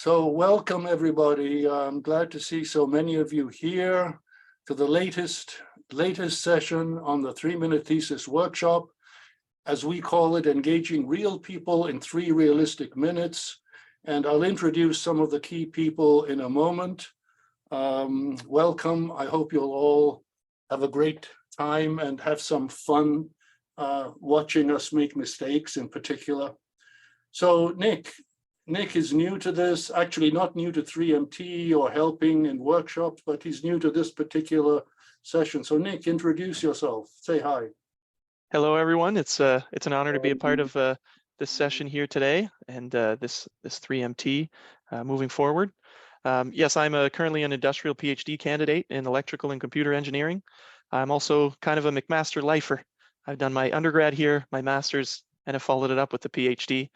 So welcome everybody. I'm glad to see so many of you here to the latest session on the 3-minute thesis workshop, as we call it, engaging real people in 3 realistic minutes. And I'll introduce some of the key people in a moment. Welcome. I hope you'll all have a great time and have some fun watching us make mistakes in particular. So Nick is new to this, actually not new to 3MT or helping in workshops, but he's new to this particular session. So Nick, introduce yourself, say hi. Hello, everyone. It's an honor to be a part of this session here today and this 3MT moving forward. Yes, I'm currently an industrial PhD candidate in electrical and computer engineering. I'm also kind of a McMaster lifer. I've done my undergrad here, my master's, and have followed it up with the PhD.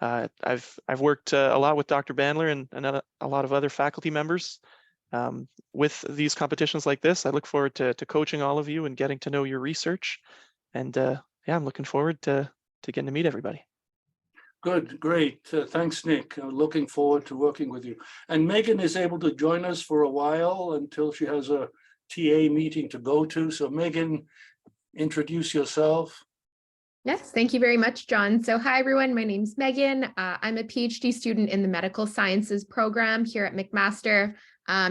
I've worked a lot with Dr. Bandler and a lot of other faculty members. With these competitions like this, I look forward to coaching all of you and getting to know your research. And yeah, I'm looking forward to getting to meet everybody. Good, great. Thanks, Nick. Looking forward to working with you. And Megan is able to join us for a while until she has a TA meeting to go to. So Megan, introduce yourself. Yes, thank you very much, John. So hi, everyone. My name's Megan. I'm a PhD student in the Medical Sciences program here at McMaster.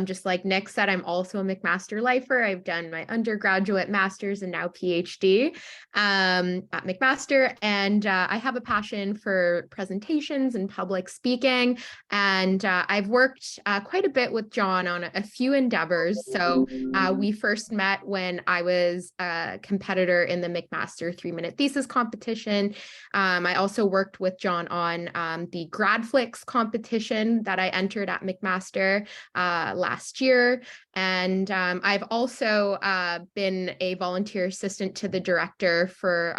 Just like Nick said, I'm also a McMaster lifer. I've done my undergraduate, master's, and now PhD at McMaster. And I have a passion for presentations and public speaking. And I've worked quite a bit with John on a few endeavors. So we first met when I was a competitor in the McMaster 3-minute thesis competition. I also worked with John on the GradFlix competition that I entered at McMaster last year. And I've also been a volunteer assistant to the director for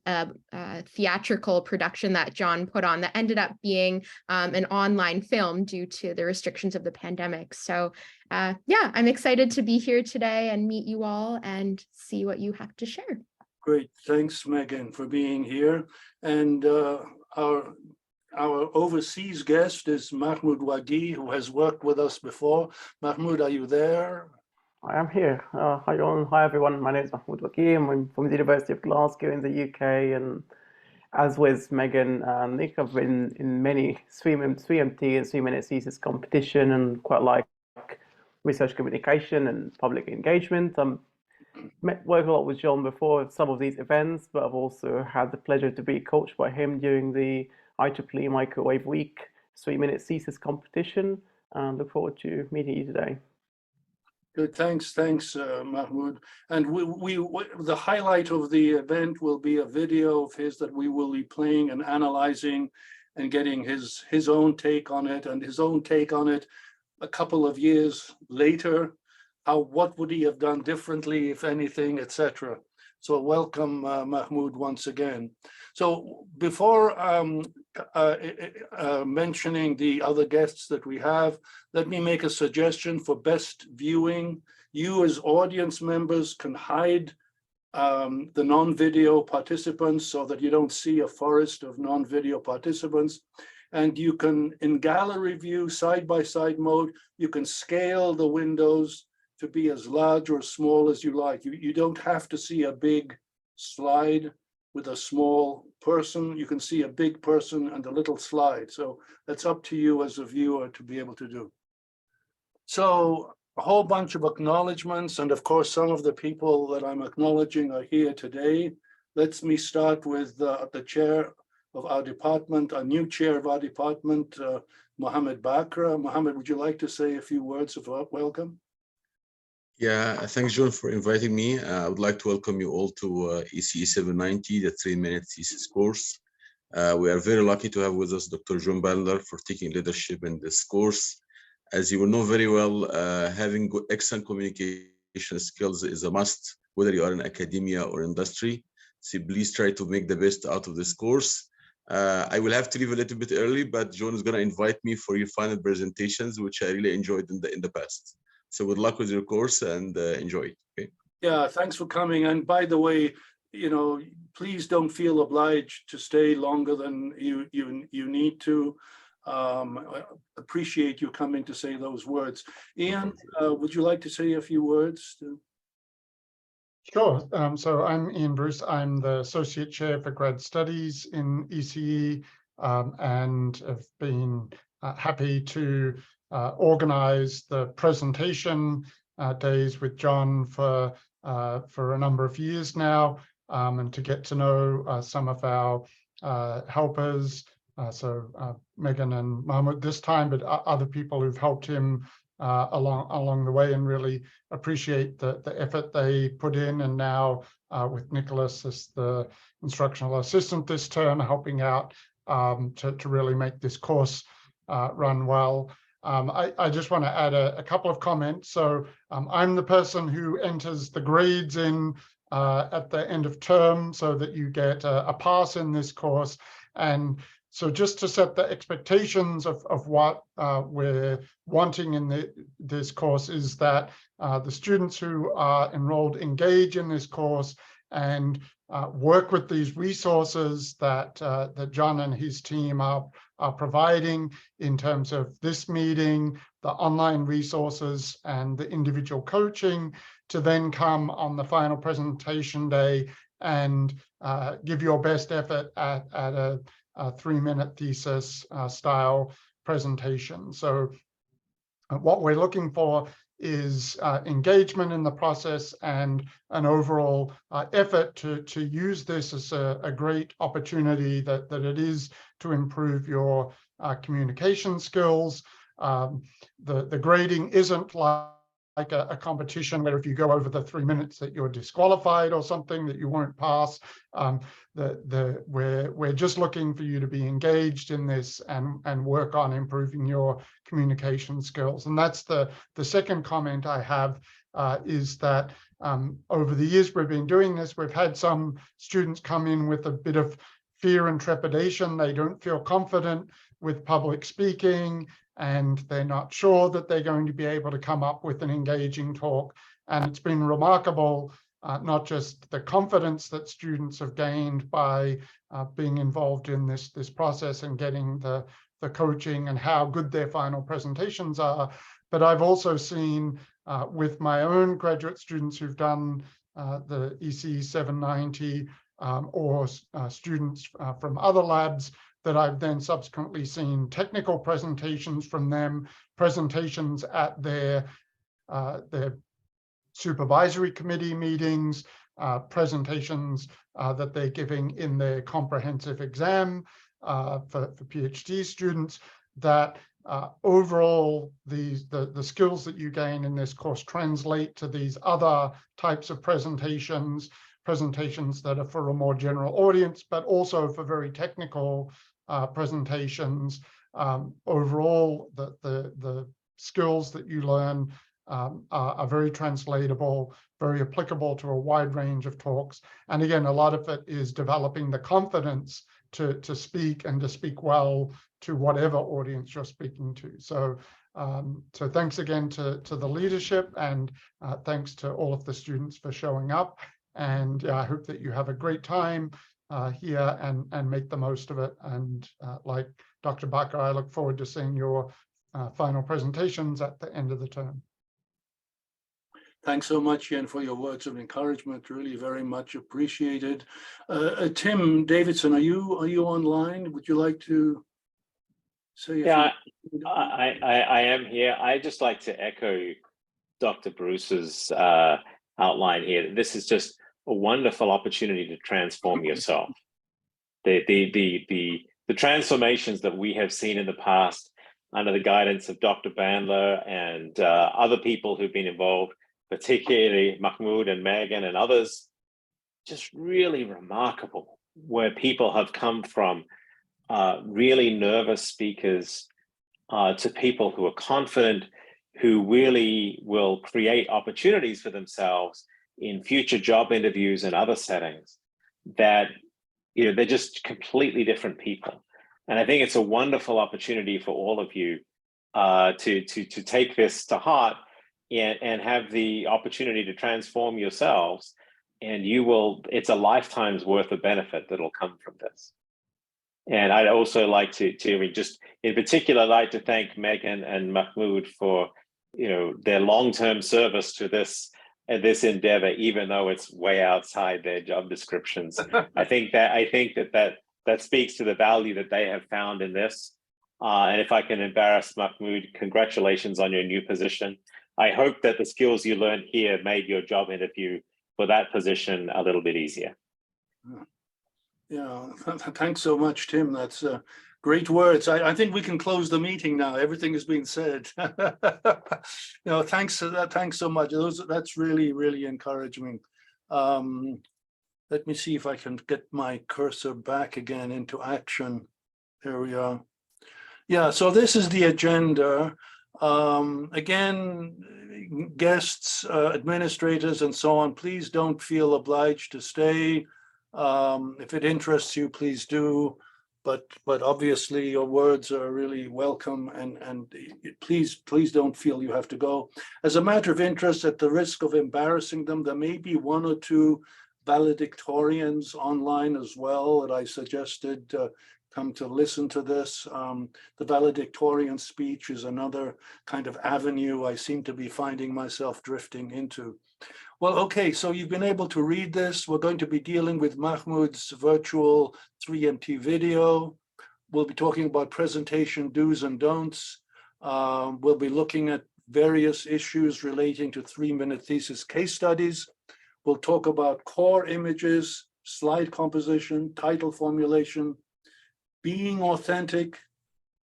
a theatrical production that John put on that ended up being an online film due to the restrictions of the pandemic. So yeah, I'm excited to be here today and meet you all and see what you have to share. Great. Thanks, Megan, for being here. And our overseas guest is Mahmoud Wagih, who has worked with us before. Mahmoud, are you there? I am here. Hi, John. Hi, everyone. My name is Mahmoud Wagih. I'm from the University of Glasgow in the UK. And as with Megan and Nick, I've been in many 3MT and 3-minute thesis competition and quite like research communication and public engagement. Worked a lot with John before at some of these events, but I've also had the pleasure to be coached by him during the IEEE Microwave Week 3-minute thesis competition, and look forward to meeting you today. Good, thanks, Mahmoud. And the highlight of the event will be a video of his that we will be playing and analyzing and getting his own take on it, and his own take on it a couple of years later. What would he have done differently, if anything, etc. So welcome, Mahmoud, once again. So before mentioning the other guests that we have, let me make a suggestion for best viewing. You as audience members can hide the non-video participants so that you don't see a forest of non-video participants. And you can, in gallery view, side-by-side mode, you can scale the windows to be as large or small as you like. You don't have to see a big slide with a small person. You can see a big person and a little slide. So that's up to you as a viewer to be able to do. So a whole bunch of acknowledgements, and of course some of the people that I'm acknowledging are here today. Let me start with the chair of our department, a new chair of our department, Mohamed Bakr. Mohamed, would you like to say a few words of welcome? Yeah, thanks, John, for inviting me. I would like to welcome you all to ECE 790, the 3-minute thesis course. We are very lucky to have with us Dr. John Bandler for taking leadership in this course. As you will know very well, having excellent communication skills is a must, whether you are in academia or industry. So please try to make the best out of this course. I will have to leave a little bit early, but John is going to invite me for your final presentations, which I really enjoyed in the past. So good luck with your course and enjoy it. Okay. Yeah, thanks for coming. And by the way, please don't feel obliged to stay longer than you need to. I appreciate you coming to say those words. Ian, would you like to say a few words? Sure. So I'm Ian Bruce. I'm the Associate Chair for Grad Studies in ECE, and have been happy to organize the presentation days with John for a number of years now, and to get to know some of our helpers. So Megan and Mahmoud this time, but other people who've helped him along the way, and really appreciate the effort they put in. And now with Nicholas as the instructional assistant this term, helping out to really make this course run well. I just want to add a couple of comments. So I'm the person who enters the grades in at the end of term so that you get a pass in this course. And so just to set the expectations of what we're wanting in this course is that the students who are enrolled engage in this course and work with these resources that John and his team are providing in terms of this meeting, the online resources, and the individual coaching, to then come on the final presentation day and give your best effort at a 3-minute thesis style presentation. So what we're looking for is engagement in the process and an overall effort to use this as a great opportunity that it is to improve your communication skills. The grading isn't like a competition where if you go over the 3 minutes that you're disqualified or something, that you won't pass. We're just looking for you to be engaged in this and work on improving your communication skills. And that's the second comment I have, is that over the years we've been doing this, we've had some students come in with a bit of fear and trepidation. They don't feel confident with public speaking, and they're not sure that they're going to be able to come up with an engaging talk. And it's been remarkable, not just the confidence that students have gained by being involved in this process and getting the coaching and how good their final presentations are, but I've also seen with my own graduate students who've done the ECE 790 or students from other labs, that I've then subsequently seen technical presentations from them, presentations at their supervisory committee meetings, presentations that they're giving in their comprehensive exam for PhD students, that overall the skills that you gain in this course translate to these other types of presentations that are for a more general audience, but also for very technical presentations. Overall, the skills that you learn are very translatable, very applicable to a wide range of talks. And again, a lot of it is developing the confidence to speak and to speak well to whatever audience you're speaking to. So so thanks again to the leadership, and thanks to all of the students for showing up. And I hope that you have a great time here and make the most of it. And like Dr. Bakr, I look forward to seeing your final presentations at the end of the term. Thanks so much, Ian, for your words of encouragement. Really very much appreciated. Tim Davidson, are you online? Would you like to say? Yeah, I am here. I just like to echo Dr. Bruce's outline here. This is just a wonderful opportunity to transform yourself. The transformations that we have seen in the past under the guidance of Dr. Bandler and other people who've been involved, particularly Mahmoud and Megan and others, just really remarkable, where people have come from really nervous speakers to people who are confident, who really will create opportunities for themselves in future job interviews and other settings, that they're just completely different people. And I think it's a wonderful opportunity for all of you to take this to heart and have the opportunity to transform yourselves. And it's a lifetime's worth of benefit that'll come from this. And I'd also like to just in particular, I'd like to thank Megan and Mahmoud for their long-term service to this endeavor, even though it's way outside their job descriptions. I think that speaks to the value that they have found in this. And if I can embarrass Mahmoud, congratulations on your new position. I hope that the skills you learned here made your job interview for that position a little bit easier. Yeah, thanks so much, Tim. That's great words. I think we can close the meeting now. Everything has been said. Thanks so much. That's really, really encouraging. Let me see if I can get my cursor back again into action. There we are. Yeah, so this is the agenda. Again, guests, administrators, and so on, please don't feel obliged to stay. If it interests you, please do. But obviously your words are really welcome, and please don't feel you have to go. As a matter of interest, at the risk of embarrassing them, there may be one or two valedictorians online as well that I suggested come to listen to this. The valedictorian speech is another kind of avenue I seem to be finding myself drifting into. Well, okay, so you've been able to read this. We're going to be dealing with Mahmoud's virtual 3MT video. We'll be talking about presentation do's and don'ts. We'll be looking at various issues relating to 3-minute thesis case studies. We'll talk about core images, slide composition, title formulation, being authentic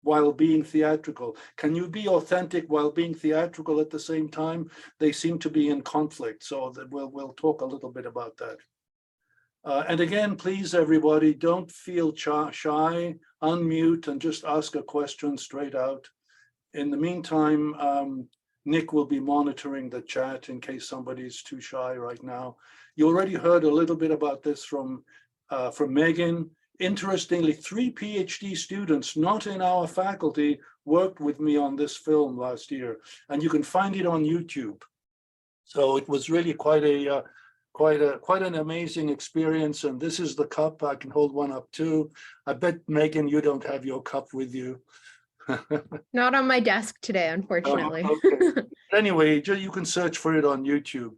while being theatrical. Can you be authentic while being theatrical at the same time? They seem to be in conflict, so that we'll talk a little bit about that. And again, please, everybody, don't feel shy, unmute and just ask a question straight out. In the meantime, Nick will be monitoring the chat in case somebody's too shy right now. You already heard a little bit about this from Megan. Interestingly, 3 PhD students not in our faculty worked with me on this film last year, and you can find it on YouTube. So it was really quite an amazing experience. And this is the cup. I can hold one up too. I bet, Megan, you don't have your cup with you. Not on my desk today, unfortunately. Oh, okay. Anyway, you can search for it on YouTube.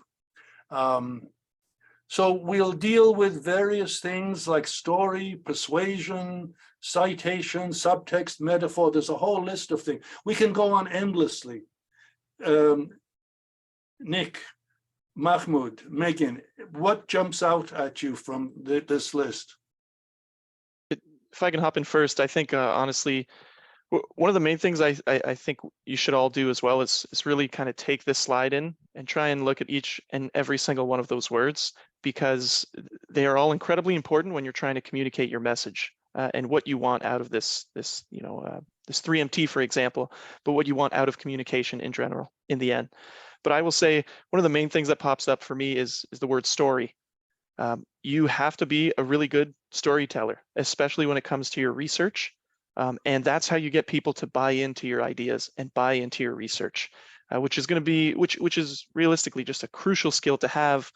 So we'll deal with various things like story, persuasion, citation, subtext, metaphor. There's a whole list of things. We can go on endlessly. Nick, Mahmoud, Megan, what jumps out at you from this list? If I can hop in first, I think honestly, one of the main things I think you should all do as well is really kind of take this slide in and try and look at each and every single one of those words, because they are all incredibly important when you're trying to communicate your message and what you want out of this 3MT, for example, but what you want out of communication in general in the end. But I will say one of the main things that pops up for me is the word story. You have to be a really good storyteller, especially when it comes to your research. And that's how you get people to buy into your ideas and buy into your research, which is going to be, which is realistically just a crucial skill to have,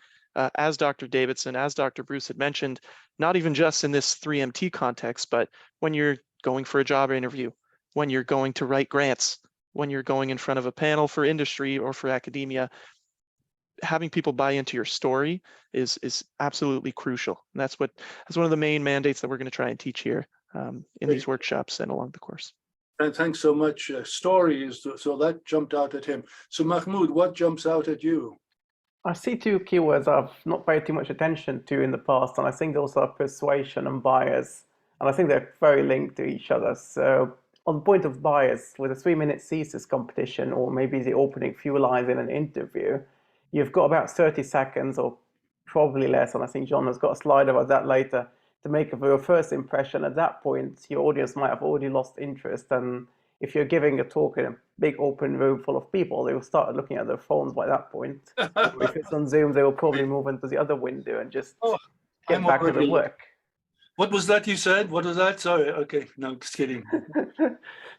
as Dr. Davidson, as Dr. Bruce had mentioned, not even just in this 3MT context, but when you're going for a job interview, when you're going to write grants, when you're going in front of a panel for industry or for academia, having people buy into your story is absolutely crucial. And that's one of the main mandates that we're going to try and teach here in these workshops and along the course. And thanks so much. Stories, so that jumped out at him. So Mahmoud, what jumps out at you? I see two keywords I've not paid too much attention to in the past, and I think those are persuasion and bias. And I think they're very linked to each other. So on the point of bias, with a 3-minute thesis competition, or maybe the opening few lines in an interview, you've got about 30 seconds or probably less, and I think John has got a slide about that later, to make your first impression. At that point, your audience might have already lost interest. And if you're giving a talk in a big open room full of people, they will start looking at their phones by that point. Or if it's on Zoom, they will probably move into the other window and just get back to the work. What was that you said? What was that? Sorry. Okay. No, just kidding.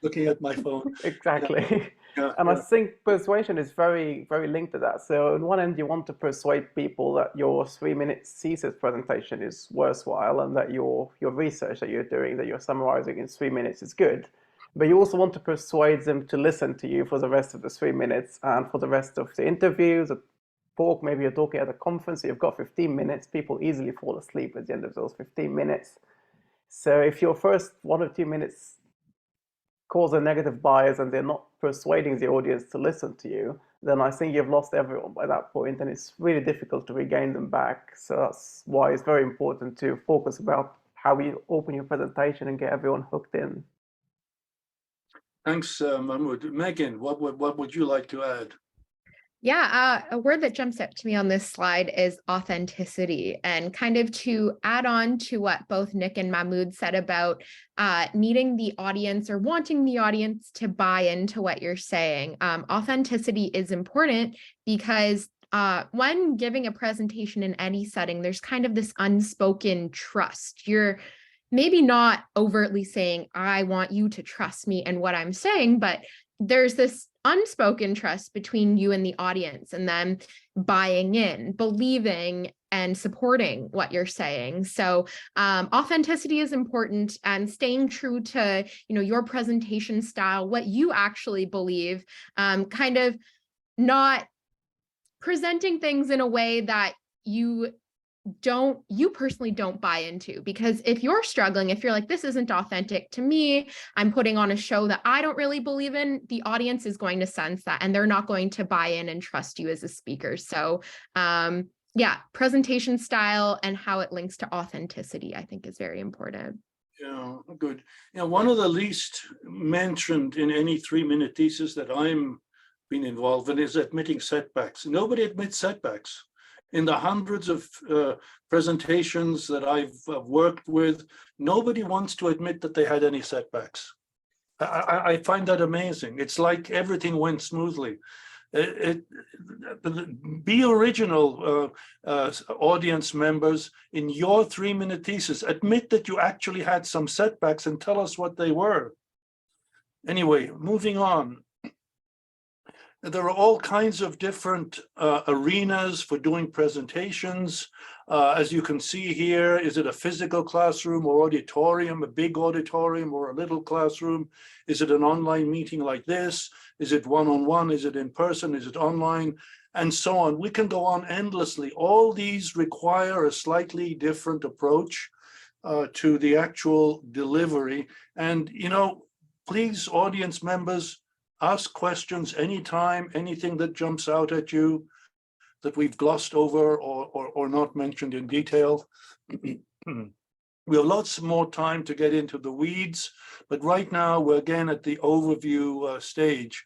Looking at my phone. Exactly. And I think persuasion is very, very linked to that. So on one end, you want to persuade people that your 3-minute thesis presentation is worthwhile and that your research that you're doing, that you're summarizing in 3 minutes is good. but you also want to persuade them to listen to you for the rest of the 3 minutes and for the rest of the interview, the talk. Maybe you're talking at a conference, so you've got 15 minutes. People easily fall asleep at the end of those 15 minutes. So if your first 1 or 2 minutes cause a negative bias and they're not persuading the audience to listen to you, then I think you've lost everyone by that point, and it's really difficult to regain them back. So that's why it's very important to focus about how you open your presentation and get everyone hooked in. Thanks, Mahmoud. Megan, what would you like to add? Yeah, a word that jumps out to me on this slide is authenticity, and kind of to add on to what both Nick and Mahmoud said about needing the audience or wanting the audience to buy into what you're saying. Authenticity is important because when giving a presentation in any setting, there's kind of this unspoken trust. You're maybe not overtly saying, I want you to trust me and what I'm saying, but there's this unspoken trust between you and the audience, and then buying in, believing and supporting what you're saying. So authenticity is important, and staying true to, your presentation style, what you actually believe, kind of not presenting things in a way that you personally don't buy into. Because if you're struggling, if you're like, this isn't authentic to me, I'm putting on a show that I don't really believe in, the audience is going to sense that, and they're not going to buy in and trust you as a speaker. So yeah, presentation style and how it links to authenticity, I think, is very important. Yeah, good. One of the least mentioned in any 3-minute thesis that I'm been involved in is admitting setbacks. Nobody admits setbacks. In the hundreds of presentations that I've worked with, nobody wants to admit that they had any setbacks. I find that amazing. It's like everything went smoothly. Be original, audience members. In your 3-minute thesis, admit that you actually had some setbacks and tell us what they were. Anyway, moving on. There are all kinds of different arenas for doing presentations. As you can see here, is it a physical classroom or auditorium, a big auditorium or a little classroom? Is it an online meeting like this? Is it one-on-one? Is it in person? Is it online? And so on. We can go on endlessly. All these require a slightly different approach to the actual delivery. And, please, audience members, ask questions anytime, anything that jumps out at you that we've glossed over or not mentioned in detail. We have lots more time to get into the weeds, but right now we're again at the overview stage.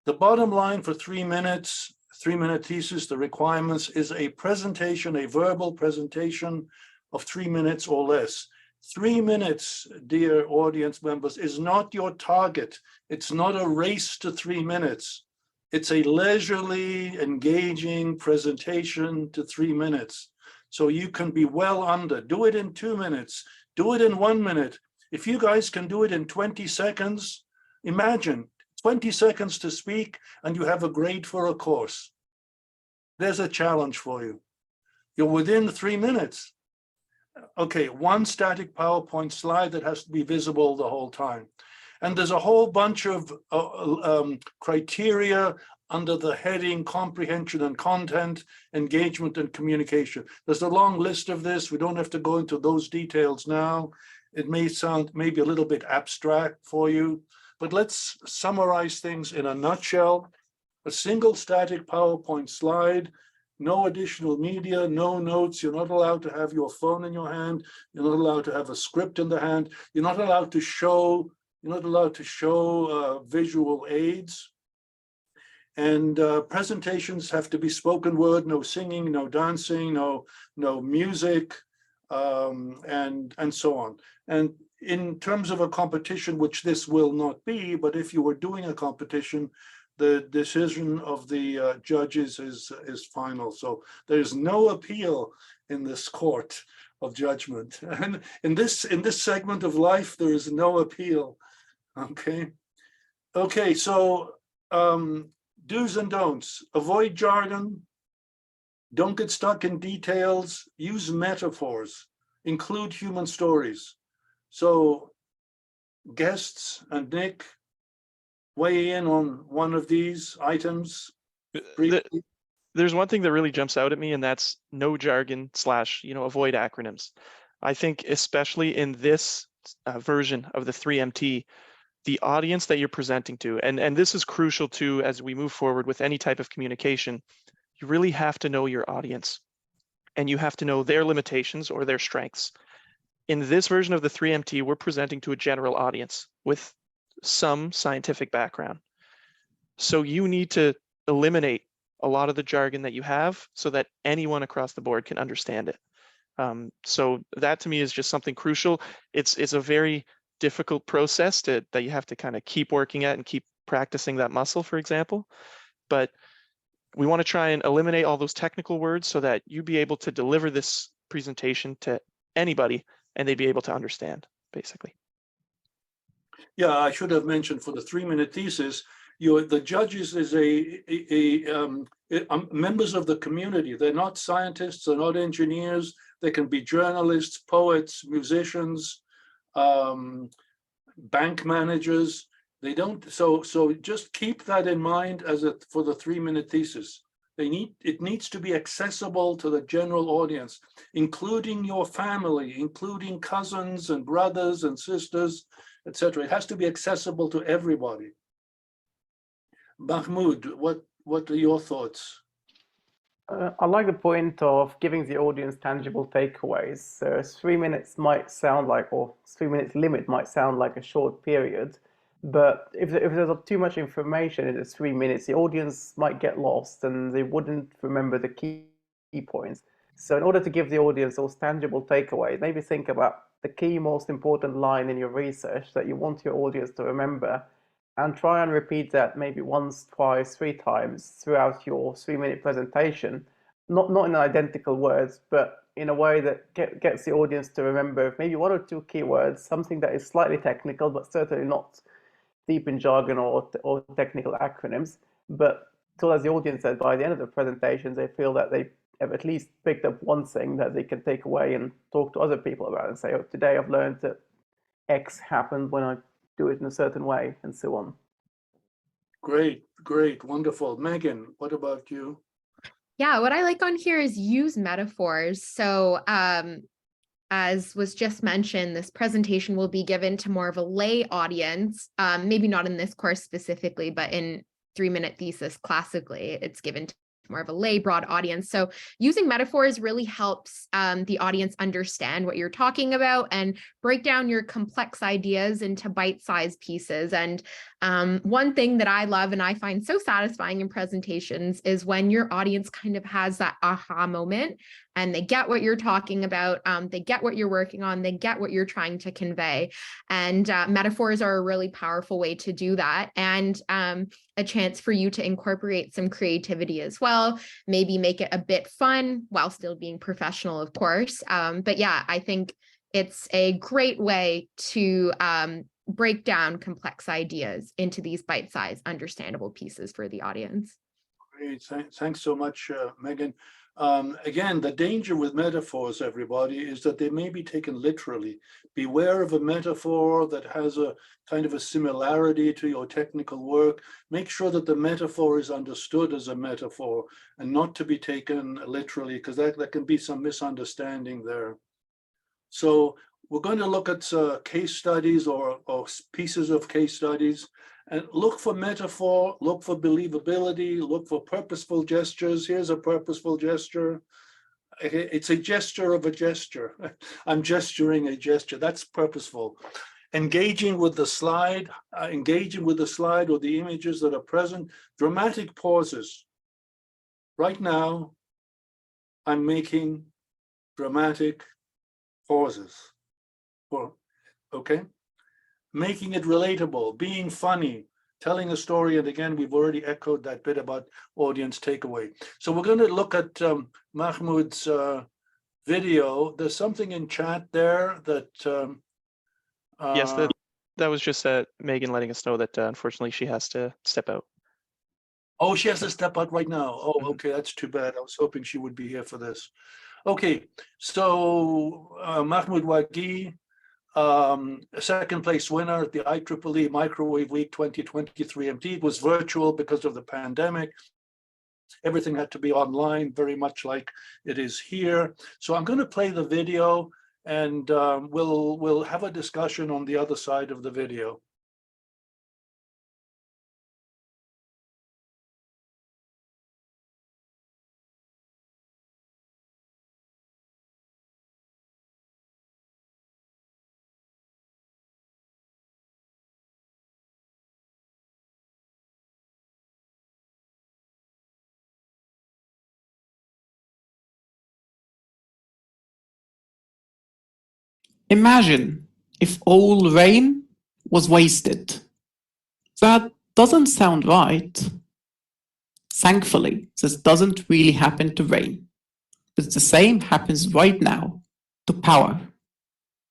The bottom line for 3 minutes, 3-minute thesis, the requirements is a presentation, a verbal presentation of 3 minutes or less. 3 minutes, dear audience members, is not your target. It's not a race to 3 minutes. It's a leisurely, engaging presentation to 3 minutes. So you can be well under. Do it in 2 minutes. Do it in 1 minute. If you guys can do it in 20 seconds, imagine 20 seconds to speak and you have a grade for a course. There's a challenge for you. You're within 3 minutes. Okay, one static PowerPoint slide that has to be visible the whole time. And there's a whole bunch of criteria under the heading comprehension and content, engagement and communication. There's a long list of this. We don't have to go into those details now. It may sound maybe a little bit abstract for you, but let's summarize things in a nutshell. A single static PowerPoint slide, no additional media, no notes. You're not allowed to have your phone in your hand. You're not allowed to have a script in the hand. You're not allowed to show visual aids. And presentations have to be spoken word, no singing, no dancing, no music, and so on. And in terms of a competition, which this will not be, but if you were doing a competition, the decision of the judges is final. So there's no appeal in this court of judgment. And in this segment of life, there is no appeal. Okay, so do's and don'ts. Avoid jargon. Don't get stuck in details. Use metaphors. Include human stories. So guests and Nick weigh in on one of these items briefly? There's one thing that really jumps out at me, and that's no jargon / avoid acronyms. I think especially in this version of the 3MT, the audience that you're presenting to, and this is crucial too as we move forward with any type of communication, you really have to know your audience and you have to know their limitations or their strengths. In this version of the 3MT, we're presenting to a general audience with some scientific background. So you need to eliminate a lot of the jargon that you have so that anyone across the board can understand it. So that to me is just something crucial. It's a very difficult process that you have to kind of keep working at and keep practicing that muscle, for example. But we want to try and eliminate all those technical words so that you be able to deliver this presentation to anybody and they'd be able to understand, basically. Yeah, I should have mentioned for the 3-minute thesis, the judges is members of the community. They're not scientists, they're not engineers. They can be journalists, poets, musicians, bank managers. They don't. So just keep that in mind for the 3-minute thesis. It needs to be accessible to the general audience, including your family, including cousins and brothers and sisters, etc. It has to be accessible to everybody. Mahmoud, what are your thoughts? I like the point of giving the audience tangible takeaways. So 3 minutes might sound like, or 3 minutes limit might sound like a short period, but if there's too much information in the 3 minutes, the audience might get lost and they wouldn't remember the key points. So in order to give the audience those tangible takeaways, maybe think about the key most important line in your research that you want your audience to remember, and try and repeat that maybe once, twice, 3 times throughout your 3-minute presentation, not in identical words, but in a way that gets the audience to remember maybe 1 or 2 keywords, something that is slightly technical, but certainly not deep in jargon or technical acronyms, but so as the audience said, by the end of the presentation, they feel that they have at least picked up one thing that they can take away and talk to other people about and say, oh, today I've learned that X happened when I do it in a certain way, and so on. Great, wonderful. Megan, what about you? Yeah, what I like on here is use metaphors. So as was just mentioned, this presentation will be given to more of a lay audience, maybe not in this course specifically, but in 3-minute thesis classically, it's given to more of a lay broad audience. So using metaphors really helps the audience understand what you're talking about and break down your complex ideas into bite-sized pieces. And one thing that I love and I find so satisfying in presentations is when your audience kind of has that aha moment and they get what you're talking about, they get what you're working on, they get what you're trying to convey. And metaphors are a really powerful way to do that, and a chance for you to incorporate some creativity as well, maybe make it a bit fun while still being professional, of course. But yeah, I think it's a great way to break down complex ideas into these bite-sized, understandable pieces for the audience. Great, thanks so much, Megan. Again, the danger with metaphors, everybody, is that they may be taken literally. Beware of a metaphor that has a kind of a similarity to your technical work. Make sure that the metaphor is understood as a metaphor and not to be taken literally, because there can be some misunderstanding there. So we're going to look at case studies or pieces of case studies. And look for metaphor, look for believability, look for purposeful gestures. Here's a purposeful gesture. It's a gesture of a gesture. I'm gesturing a gesture. That's purposeful. Engaging with the slide or the images that are present. Dramatic pauses. Right now, I'm making dramatic pauses. Okay? Making it relatable, being funny, telling a story. And again, we've already echoed that bit about audience takeaway. So we're going to look at Mahmoud's video. There's something in chat there that... yes, that was just Megan letting us know that unfortunately she has to step out. Oh, she has to step out right now. Oh, okay, that's too bad. I was hoping she would be here for this. Okay, so Mahmoud Wagih, a second place winner at the IEEE Microwave Week 2023 MT. It was virtual because of the pandemic. Everything had to be online, very much like it is here. So I'm going to play the video, and we'll have a discussion on the other side of the video. Imagine if all rain was wasted. That doesn't sound right. Thankfully, this doesn't really happen to rain, but the same happens right now to power.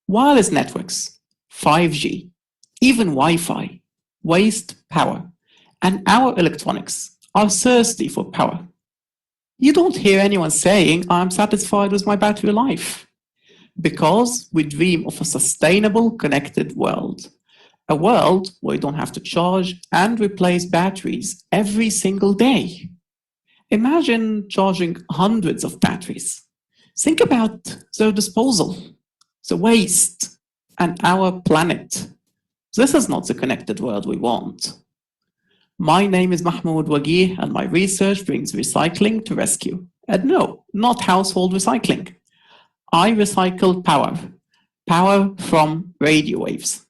Wireless networks, 5G, even Wi-Fi, waste power, and our electronics are thirsty for power. You don't hear anyone saying, I'm satisfied with my battery life. Because we dream of a sustainable, connected world. A world where you don't have to charge and replace batteries every single day. Imagine charging hundreds of batteries. Think about their disposal, the waste, and our planet. This is not the connected world we want. My name is Mahmoud Wagih, and my research brings recycling to rescue. And no, not household recycling. I recycle power, power from radio waves.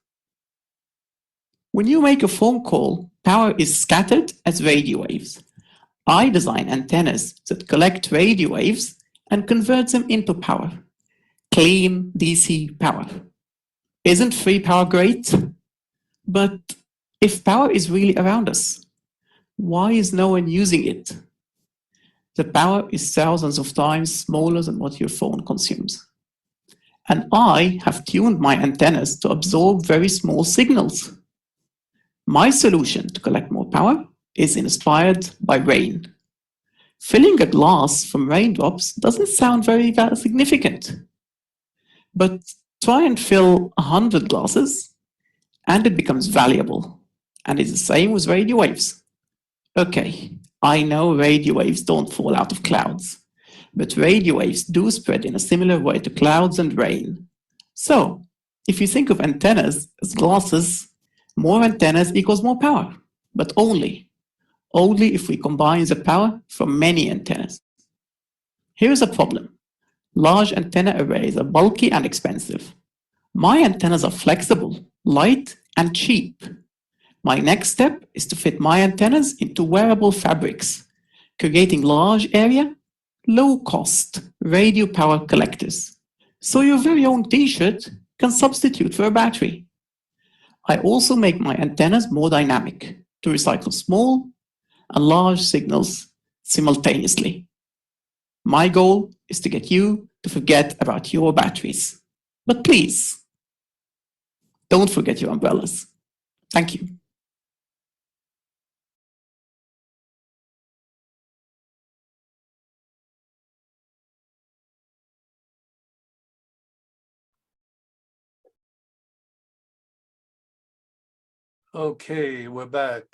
When you make a phone call, power is scattered as radio waves. I design antennas that collect radio waves and convert them into power. Clean DC power. Isn't free power great? But if power is really around us, why is no one using it? The power is thousands of times smaller than what your phone consumes. And I have tuned my antennas to absorb very small signals. My solution to collect more power is inspired by rain. Filling a glass from raindrops doesn't sound very significant. But try and fill 100 glasses, and it becomes valuable. And it's the same with radio waves. Okay, I know radio waves don't fall out of clouds, but radio waves do spread in a similar way to clouds and rain. So, if you think of antennas as glasses, more antennas equals more power, but only if we combine the power from many antennas. Here's a problem. Large antenna arrays are bulky and expensive. My antennas are flexible, light, and cheap. My next step is to fit my antennas into wearable fabrics, creating large area, low-cost radio power collectors. So your very own t-shirt can substitute for a battery. I also make my antennas more dynamic to recycle small and large signals simultaneously. My goal is to get you to forget about your batteries. But please, don't forget your umbrellas. Thank you. Okay, we're back.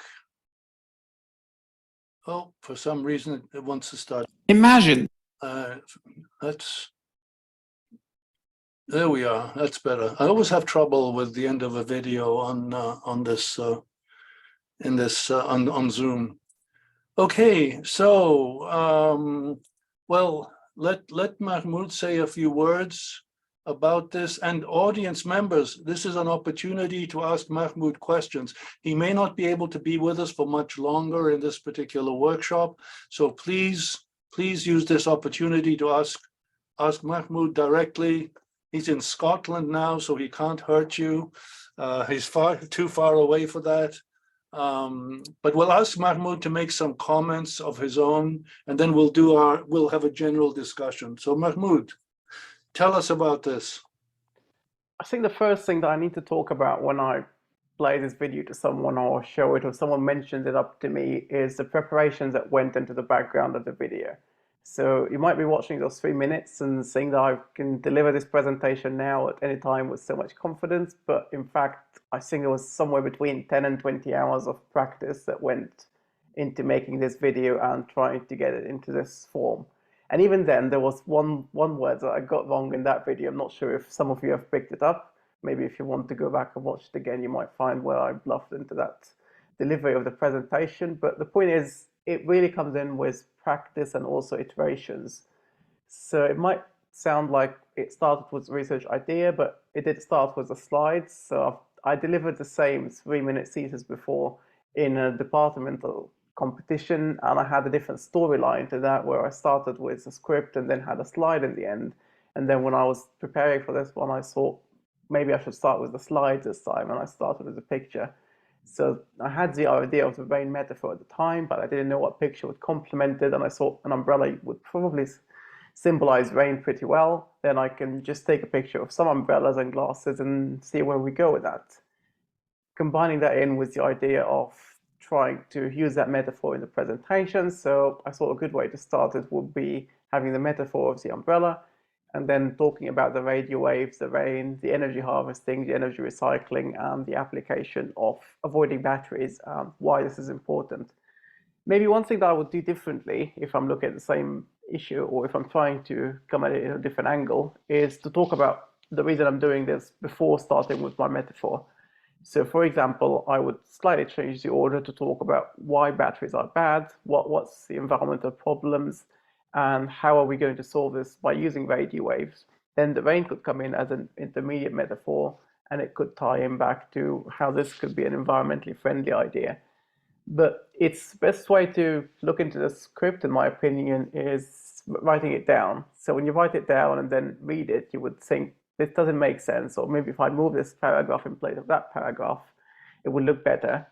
Oh, for some reason it wants to start. Imagine. There we are. That's better. I always have trouble with the end of a video on Zoom. Okay, so well, let Mahmoud say a few words about this, and audience members, this is an opportunity to ask Mahmoud questions. He may not be able to be with us for much longer in this particular workshop, so please use this opportunity to ask Mahmoud directly. He's in Scotland now, so he can't hurt you. He's too far away for that. But we'll ask Mahmoud to make some comments of his own, and then we'll have a general discussion. So Mahmoud, tell us about this. I think the first thing that I need to talk about when I play this video to someone or show it or someone mentions it up to me is the preparations that went into the background of the video. So you might be watching those 3 minutes and saying that I can deliver this presentation now at any time with so much confidence, but in fact, I think it was somewhere between 10 and 20 hours of practice that went into making this video and trying to get it into this form. And even then, there was one word that I got wrong in that video. I'm not sure if some of you have picked it up. Maybe if you want to go back and watch it again, you might find where I bluffed into that delivery of the presentation. But the point is, it really comes in with practice and also iterations. So it might sound like it started with a research idea, but it did start with the slides. So I delivered the same 3-minute thesis before in a departmental competition, and I had a different storyline to that, where I started with a script and then had a slide in the end. And then when I was preparing for this one, I thought maybe I should start with the slides this time, and I started with a picture. So I had the idea of the rain metaphor at the time, but I didn't know what picture would complement it, and I thought an umbrella would probably symbolize rain pretty well. Then I can just take a picture of some umbrellas and glasses and see where we go with that. Combining that in with the idea of trying to use that metaphor in the presentation. So I thought a good way to start it would be having the metaphor of the umbrella, and then talking about the radio waves, the rain, the energy harvesting, the energy recycling, and the application of avoiding batteries, why this is important. Maybe one thing that I would do differently if I'm looking at the same issue, or if I'm trying to come at it in a different angle, is to talk about the reason I'm doing this before starting with my metaphor. So for example, I would slightly change the order to talk about why batteries are bad, what's the environmental problems, and how are we going to solve this by using radio waves. Then the rain could come in as an intermediate metaphor, and it could tie in back to how this could be an environmentally friendly idea. But it's the best way to look into the script, in my opinion, is writing it down. So when you write it down and then read it, you would think, this doesn't make sense, or maybe if I move this paragraph in place of that paragraph, it would look better.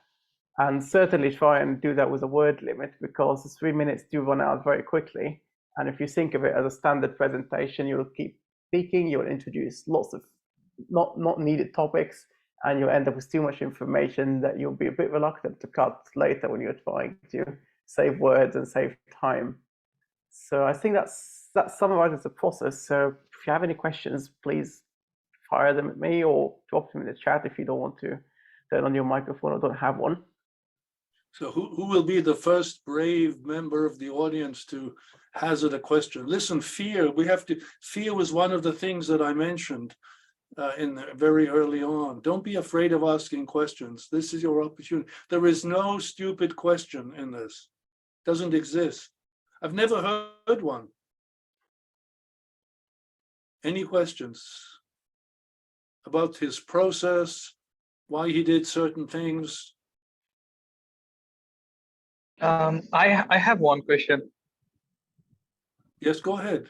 And certainly try and do that with a word limit, because the 3 minutes do run out very quickly. And if you think of it as a standard presentation, you'll keep speaking, you'll introduce lots of not needed topics, and you'll end up with too much information that you'll be a bit reluctant to cut later when you're trying to save words and save time. So I think that summarizes the process. So if you have any questions, please fire them at me or drop them in the chat if you don't want to turn on your microphone or don't have one. So who will be the first brave member of the audience to hazard a question? Listen, fear was one of the things that I mentioned very early on. Don't be afraid of asking questions. This is your opportunity. There is no stupid question in this. It doesn't exist. I've never heard one. Any questions about his process, why he did certain things? I have one question. Yes, go ahead.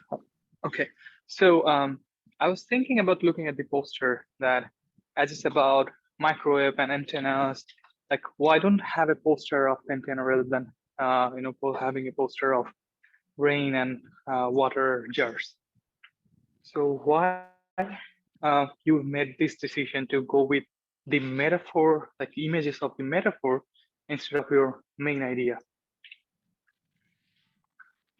Okay, so I was thinking about looking at the poster that as it's about microwave and antennas. Like, why don't have a poster of antenna rather than having a poster of rain and water jars? So why you made this decision to go with the metaphor, like images of the metaphor, instead of your main idea?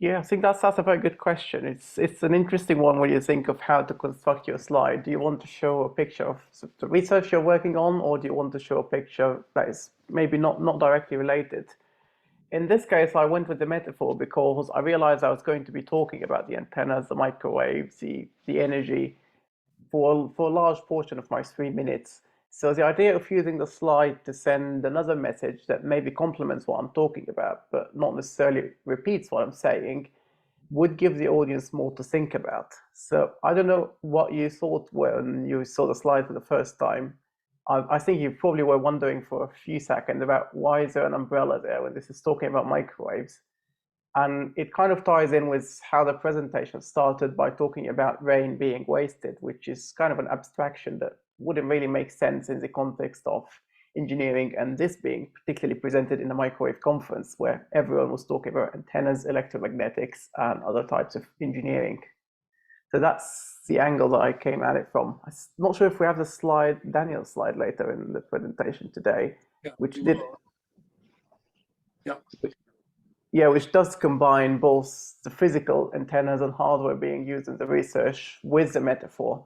Yeah, I think that's a very good question. It's an interesting one when you think of how to construct your slide. Do you want to show a picture of the research you're working on, or do you want to show a picture that is maybe not directly related? In this case, I went with the metaphor because I realized I was going to be talking about the antennas, the microwaves, the energy for a large portion of my 3 minutes. So the idea of using the slide to send another message that maybe complements what I'm talking about, but not necessarily repeats what I'm saying, would give the audience more to think about. So I don't know what you thought when you saw the slide for the first time. I think you probably were wondering for a few seconds about why is there an umbrella there when this is talking about microwaves. And it kind of ties in with how the presentation started by talking about rain being wasted, which is kind of an abstraction that wouldn't really make sense in the context of engineering, and this being particularly presented in a microwave conference where everyone was talking about antennas, electromagnetics, and other types of engineering. So that's the angle that I came at it from. I'm not sure if we have the slide, Daniel's slide later in the presentation today, Yeah, which did. Yeah. yeah, which does combine both the physical antennas and hardware being used in the research with the metaphor.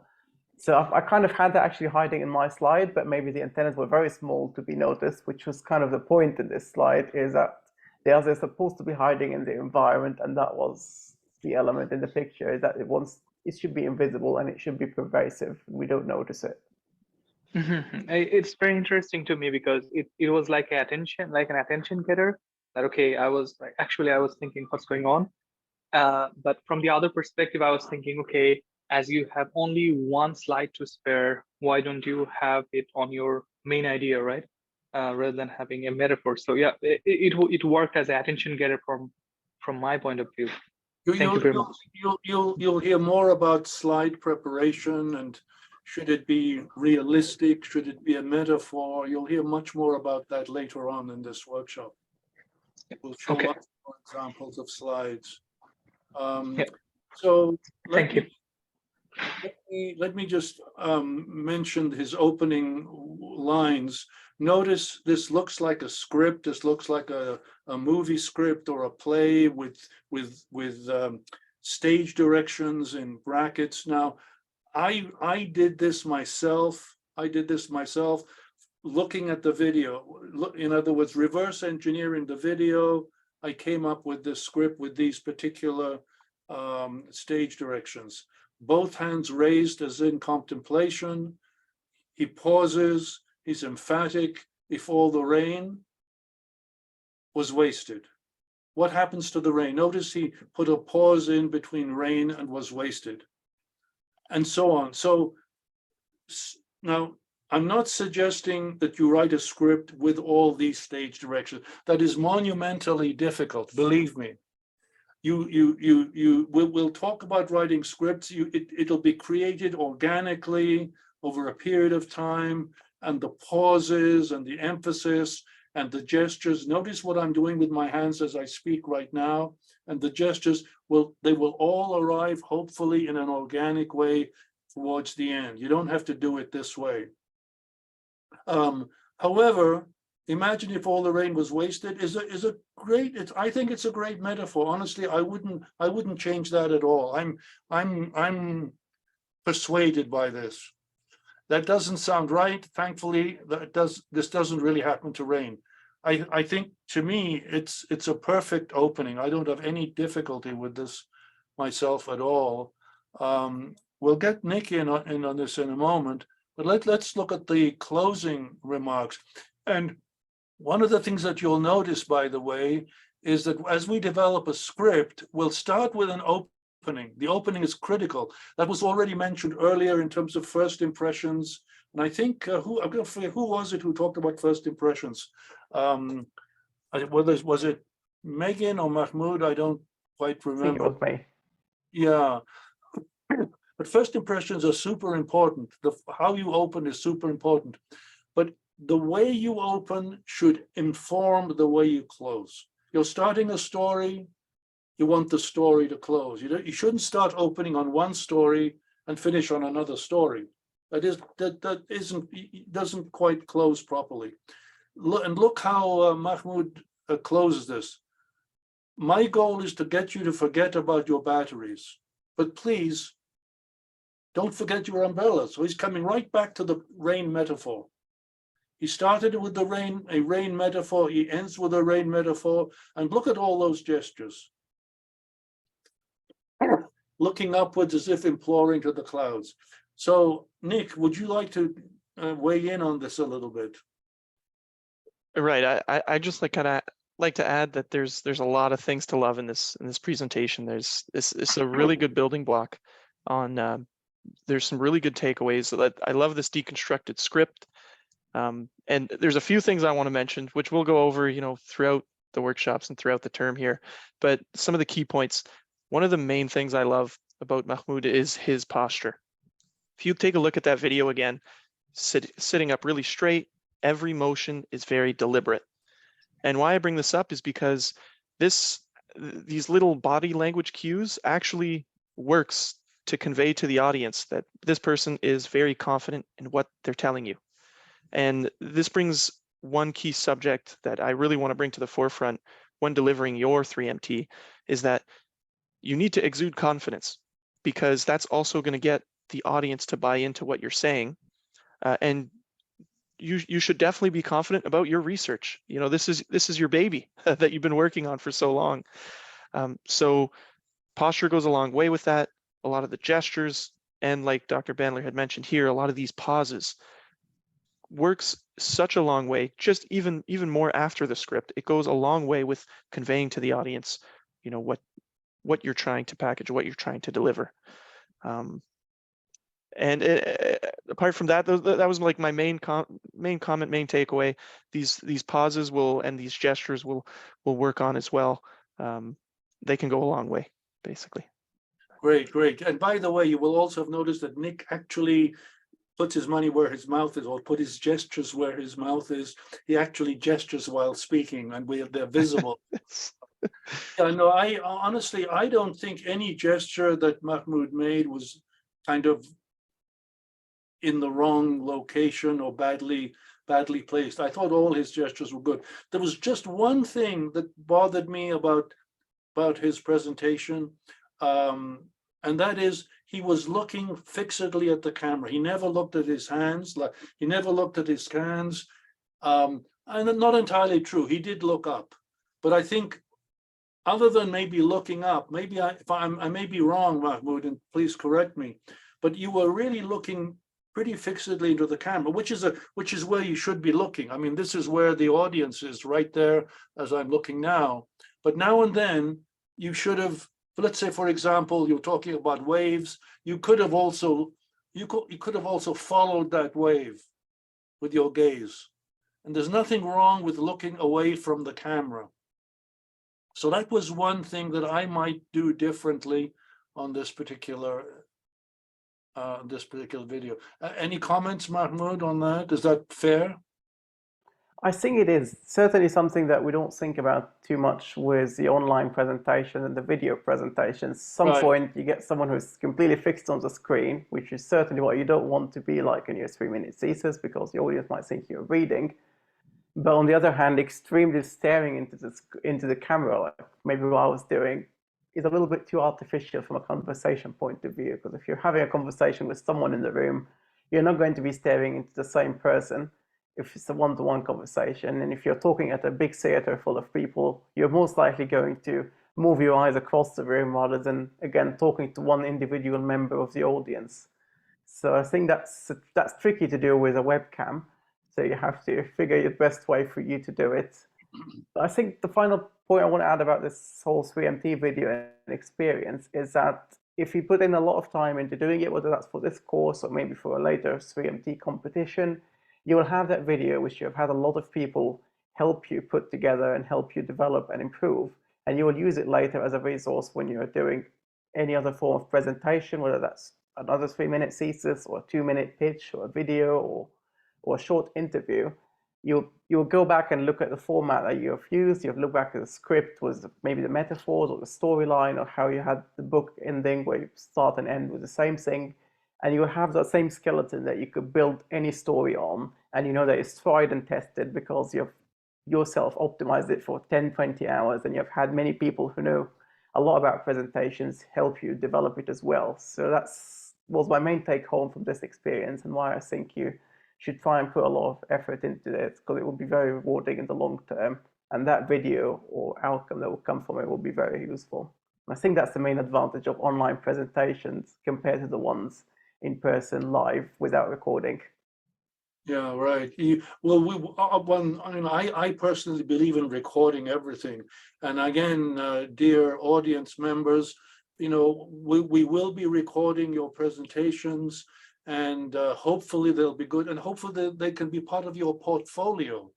So I kind of had that actually hiding in my slide, but maybe the antennas were very small to be noticed, which was kind of the point in this slide, is that they're supposed to be hiding in the environment, and that was the element in the picture, is that it should be invisible and it should be pervasive. We don't notice it. It's very interesting to me because it was like an attention getter. That okay, I was thinking what's going on, but from the other perspective, I was thinking, okay, as you have only one slide to spare, why don't you have it on your main idea, right? Rather than having a metaphor. So yeah, it worked as an attention getter from my point of view. Thank you very much. You'll hear more about slide preparation and should it be realistic? Should it be a metaphor? You'll hear much more about that later on in this workshop. We'll show lots more examples of slides. So thank you. Let me just mention his opening lines. Notice this looks like a script. This looks like a movie script or a play with stage directions in brackets. Now, I did this myself. Looking at the video. In other words, reverse engineering the video. I came up with this script with these particular stage directions. Both hands raised as in contemplation. He pauses. He's emphatic. If all the rain was wasted. What happens to the rain? Notice he put a pause in between rain and was wasted. And so on. So now I'm not suggesting that you write a script with all these stage directions. That is monumentally difficult, believe me. We'll talk about writing scripts. It'll be created organically over a period of time, and the pauses and the emphasis and the gestures. Notice what I'm doing with my hands as I speak right now, and the gestures they will all arrive hopefully in an organic way towards the end. You don't have to do it this way. However, imagine if all the rain was wasted I think it's a great metaphor. Honestly, I wouldn't change that at all. I'm persuaded by this. That doesn't sound right. Thankfully, this doesn't really happen to rain. I think to me it's a perfect opening. I don't have any difficulty with this myself at all. We'll get Nick in on this in a moment, but let's look at the closing remarks. And one of the things that you'll notice, by the way, is that as we develop a script, we'll start with an opening. The opening is critical. That was already mentioned earlier in terms of first impressions. And I think who was it who talked about first impressions? Was it Megan or Mahmoud? I don't quite remember. I think it was me. Yeah. But first impressions are super important. How you open is super important. But the way you open should inform the way you close. You're starting a story, you want the story to close. You shouldn't start opening on one story and finish on another story. Doesn't quite close properly. Look how Mahmoud closes this. My goal is to get you to forget about your batteries, but please don't forget your umbrella. So he's coming right back to the rain metaphor. He started with a rain metaphor. He ends with a rain metaphor. And look at all those gestures. Looking upwards as if imploring to the clouds. So, Nick, would you like to weigh in on this a little bit? Right. I just like to add that there's a lot of things to love in this presentation. It's a really good building block on. There's some really good takeaways. I love this deconstructed script. And there's a few things I want to mention, which we'll go over, throughout the workshops and throughout the term here. But some of the key points. One of the main things I love about Mahmoud is his posture. If you take a look at that video again, sitting up really straight, every motion is very deliberate. And why I bring this up is because these little body language cues actually works to convey to the audience that this person is very confident in what they're telling you. And this brings one key subject that I really want to bring to the forefront, when delivering your 3MT is that you need to exude confidence, because that's also going to get the audience to buy into what you're saying. And you should definitely be confident about your research. You know, this is your baby that you've been working on for so long. So posture goes a long way with that. A lot of the gestures, and like Dr. Bandler had mentioned here, a lot of these pauses works such a long way, just even more after the script. It goes a long way with conveying to the audience, you know, what you're trying to package, what you're trying to deliver. And apart from that, that was like my main comment, main takeaway. These pauses and these gestures will work on as well. They can go a long way, basically. Great. And by the way, you will also have noticed that Nick actually puts his money where his mouth is, or put his gestures where his mouth is. He actually gestures while speaking, and they're visible. Yeah, no, I honestly don't think any gesture that Mahmoud made was kind of in the wrong location or badly placed. I thought all his gestures were good. There was just one thing that bothered me about his presentation, and that is he was looking fixedly at the camera. He never looked at his hands, he never looked at his hands. And not entirely true. He did look up, but I think other than maybe looking up, maybe I may be wrong, Mahmoud, and please correct me, but you were really looking pretty fixedly into the camera, which is where you should be looking. I mean, this is where the audience is, right there as I'm looking now. But now and then you should have, let's say, for example, you're talking about waves. You could have also followed that wave with your gaze. And there's nothing wrong with looking away from the camera. So that was one thing that I might do differently on this particular video. Any comments, Mahmoud, on that? Is that fair? I think it is certainly something that we don't think about too much with the online presentation and the video presentations. Some point you get someone who's completely fixed on the screen, which is certainly what you don't want to be like in your 3-minute thesis, because the audience might think you're reading. But on the other hand, extremely staring into the camera, like maybe what I was doing, is a little bit too artificial from a conversation point of view. Because if you're having a conversation with someone in the room, you're not going to be staring into the same person if it's a one-to-one conversation. And if you're talking at a big theater full of people, you're most likely going to move your eyes across the room rather than, again, talking to one individual member of the audience. So I think that's tricky to do with a webcam. So you have to figure the best way for you to do it. But I think the final point I want to add about this whole 3MT video experience is that if you put in a lot of time into doing it, whether that's for this course or maybe for a later 3MT competition, you will have that video which you have had a lot of people help you put together and help you develop and improve. And you will use it later as a resource when you're doing any other form of presentation, whether that's another 3-minute thesis or a 2-minute pitch or a video or a short interview. You'll go back and look at the format that you have used. You'll look back at the script with maybe the metaphors or the storyline, or how you had the book ending where you start and end with the same thing. And you have that same skeleton that you could build any story on. And you know that it's tried and tested because you've yourself optimized it for 10, 20 hours. And you've had many people who know a lot about presentations help you develop it as well. So was my main take home from this experience, and why I think you should try and put a lot of effort into it, because it will be very rewarding in the long term. And that video or outcome that will come from it will be very useful. And I think that's the main advantage of online presentations compared to the ones in person live without recording. Yeah, right. I personally believe in recording everything. And again, dear audience members, we will be recording your presentations, and hopefully they'll be good, and hopefully they can be part of your portfolio.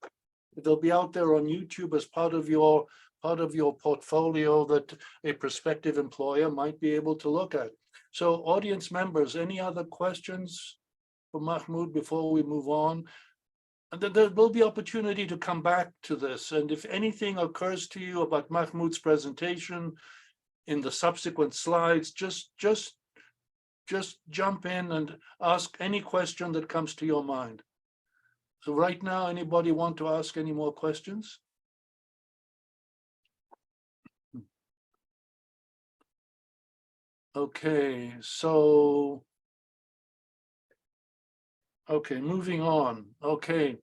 They'll be out there on YouTube as part of your portfolio that a prospective employer might be able to look at. So audience members, any other questions for Mahmoud before we move on? And then there will be opportunity to come back to this. And if anything occurs to you about Mahmoud's presentation in the subsequent slides, just jump in and ask any question that comes to your mind. So right now, anybody want to ask any more questions? Okay, so, okay, moving on. Okay,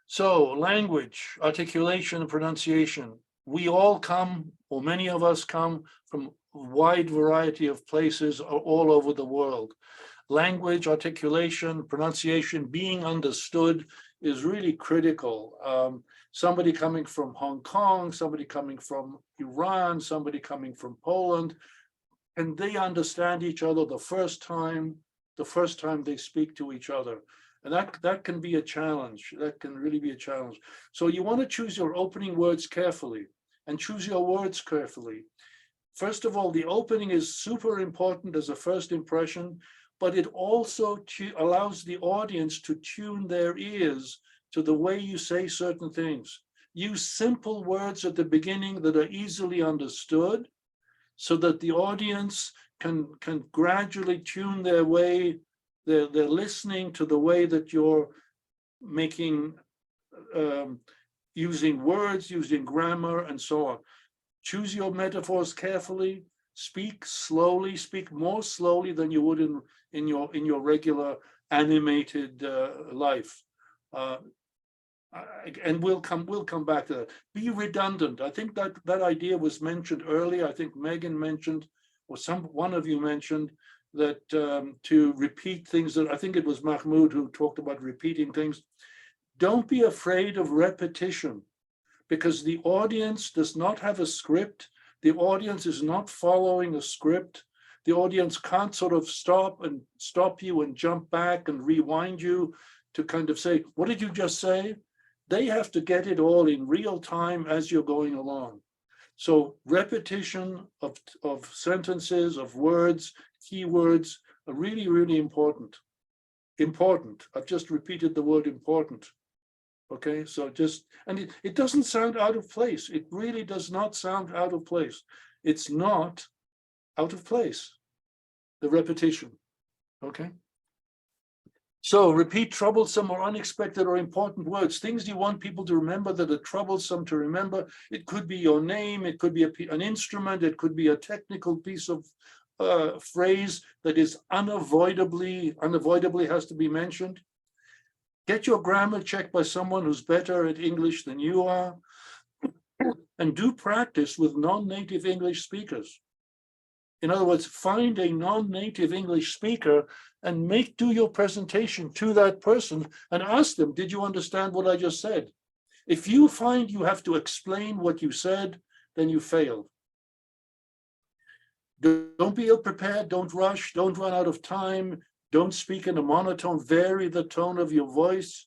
so language, articulation, and pronunciation. We all come, or many of us come from a wide variety of places all over the world. Language, articulation, pronunciation, being understood is really critical. Somebody coming from Hong Kong, somebody coming from Iran, somebody coming from Poland, and they understand each other the first time they speak to each other. And that can be a challenge. That can really be a challenge. So you want to choose your opening words carefully and choose your words carefully. First of all, the opening is super important as a first impression, but it also allows the audience to tune their ears to the way you say certain things. Use simple words at the beginning that are easily understood so that the audience can gradually tune their way, they're listening to the way that you're making, using words, using grammar, and so on. Choose your metaphors carefully, speak slowly, speak more slowly than you would in your regular animated life. And we'll come back to that. Be redundant. I think that idea was mentioned earlier. I think Megan mentioned, or one of you mentioned, that to repeat things that, I think it was Mahmoud who talked about repeating things. Don't be afraid of repetition, because the audience does not have a script. The audience is not following a script. The audience can't sort of stop you and jump back and rewind you to kind of say, what did you just say? They have to get it all in real time as you're going along. So repetition of sentences, of words, keywords are really, really important. Important. I've just repeated the word important. Okay, so and it doesn't sound out of place. It really does not sound out of place. It's not out of place, the repetition. Okay. So repeat troublesome or unexpected or important words, things you want people to remember that are troublesome to remember. It could be your name, it could be an instrument, it could be a technical piece of phrase that is unavoidably has to be mentioned. Get your grammar checked by someone who's better at English than you are, and do practice with non-native English speakers. In other words, find a non-native English speaker and do your presentation to that person and ask them, did you understand what I just said? If you find you have to explain what you said, then you failed. Don't be ill-prepared, don't rush, don't run out of time, don't speak in a monotone, vary the tone of your voice.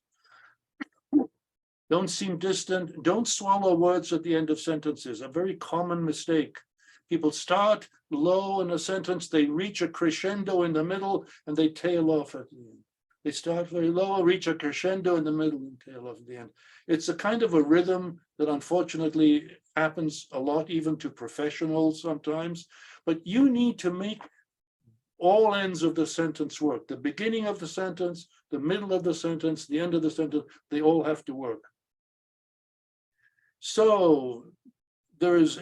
Don't seem distant, don't swallow words at the end of sentences, a very common mistake. People start low in a sentence, they reach a crescendo in the middle, and they tail off at the end. They start very low, reach a crescendo in the middle, and tail off at the end. It's a kind of a rhythm that unfortunately happens a lot, even to professionals sometimes. But you need to make all ends of the sentence work. The beginning of the sentence, the middle of the sentence, the end of the sentence, they all have to work. So there is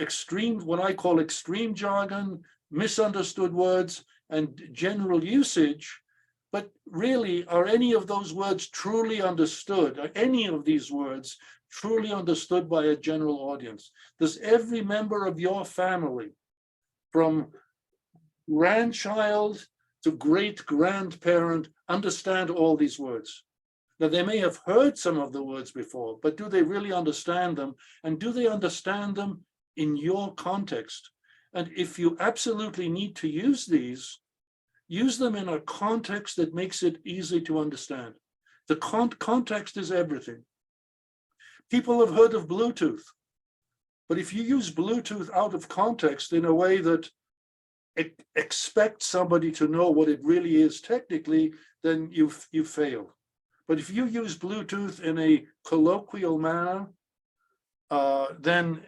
what I call extreme jargon, misunderstood words, and general usage. But really, are any of those words truly understood? Are any of these words truly understood by a general audience? Does every member of your family, from grandchild to great-grandparent, understand all these words? Now, they may have heard some of the words before, but do they really understand them? And do they understand them in your context? And if you absolutely need to use these, use them in a context that makes it easy to understand. The context is everything. People have heard of Bluetooth, but if you use Bluetooth out of context in a way that expects somebody to know what it really is technically, then you fail. But if you use Bluetooth in a colloquial manner, then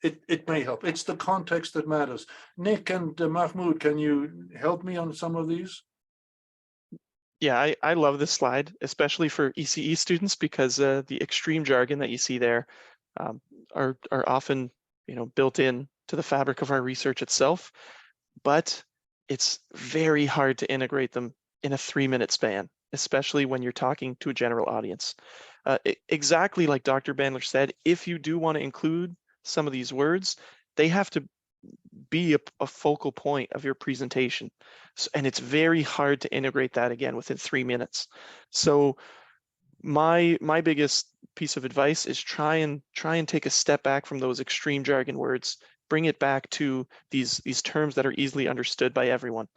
it may help. It's the context that matters. Nick and Mahmoud, can you help me on some of these? Yeah, I love this slide, especially for ECE students, because the extreme jargon that you see there are often, built in to the fabric of our research itself. But it's very hard to integrate them in a 3-minute span, especially when you're talking to a general audience. Exactly like Dr. Bandler said, if you do want to include some of these words, they have to be a focal point of your presentation. And it's very hard to integrate that again within 3 minutes. So my biggest piece of advice is try and take a step back from those extreme jargon words, bring it back to these terms that are easily understood by everyone.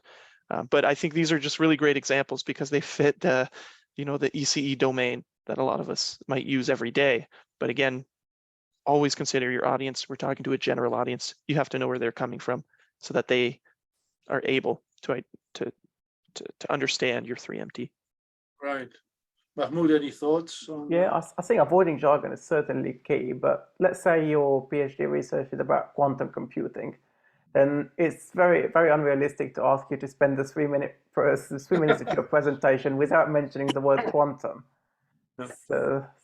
But I think these are just really great examples because they fit the ECE domain that a lot of us might use every day. But again, always consider your audience. We're talking to a general audience. You have to know where they're coming from so that they are able to understand your 3MT. Right. Mahmoud, any thoughts on Yeah, that? I think avoiding jargon is certainly key, but let's say your PhD research is about quantum computing, then it's very, very unrealistic to ask you to spend the 3 minutes of your presentation without mentioning the word quantum. Yeah.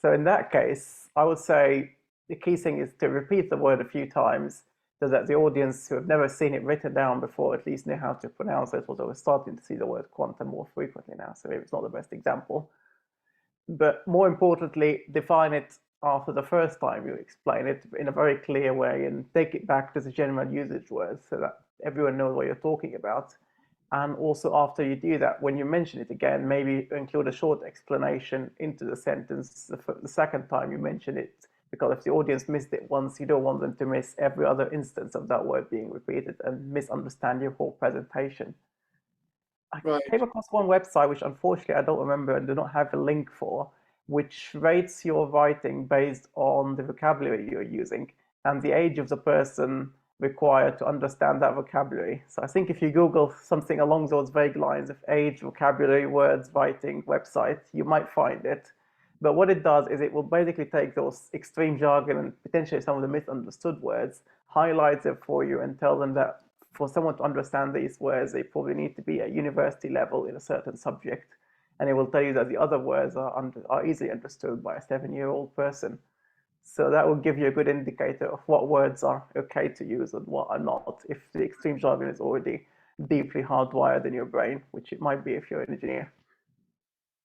So in that case, I would say the key thing is to repeat the word a few times so that the audience who have never seen it written down before at least know how to pronounce it, although we're starting to see the word quantum more frequently now, so maybe it's not the best example. But more importantly, define it after the first time you explain it in a very clear way and take it back to the general usage words so that everyone knows what you're talking about. And also after you do that, when you mention it again, maybe include a short explanation into the sentence the second time you mention it, because if the audience missed it once, you don't want them to miss every other instance of that word being repeated and misunderstand your whole presentation. I came across one website, which unfortunately I don't remember and do not have a link for, which rates your writing based on the vocabulary you're using and the age of the person required to understand that vocabulary. So I think if you Google something along those vague lines of age, vocabulary, words, writing, website, you might find it. But what it does is it will basically take those extreme jargon and potentially some of the misunderstood words, highlights it for you and tell them that for someone to understand these words, they probably need to be at university level in a certain subject. And it will tell you that the other words are easily understood by a 7-year-old person. So that will give you a good indicator of what words are okay to use and what are not, if the extreme jargon is already deeply hardwired in your brain, which it might be if you're an engineer.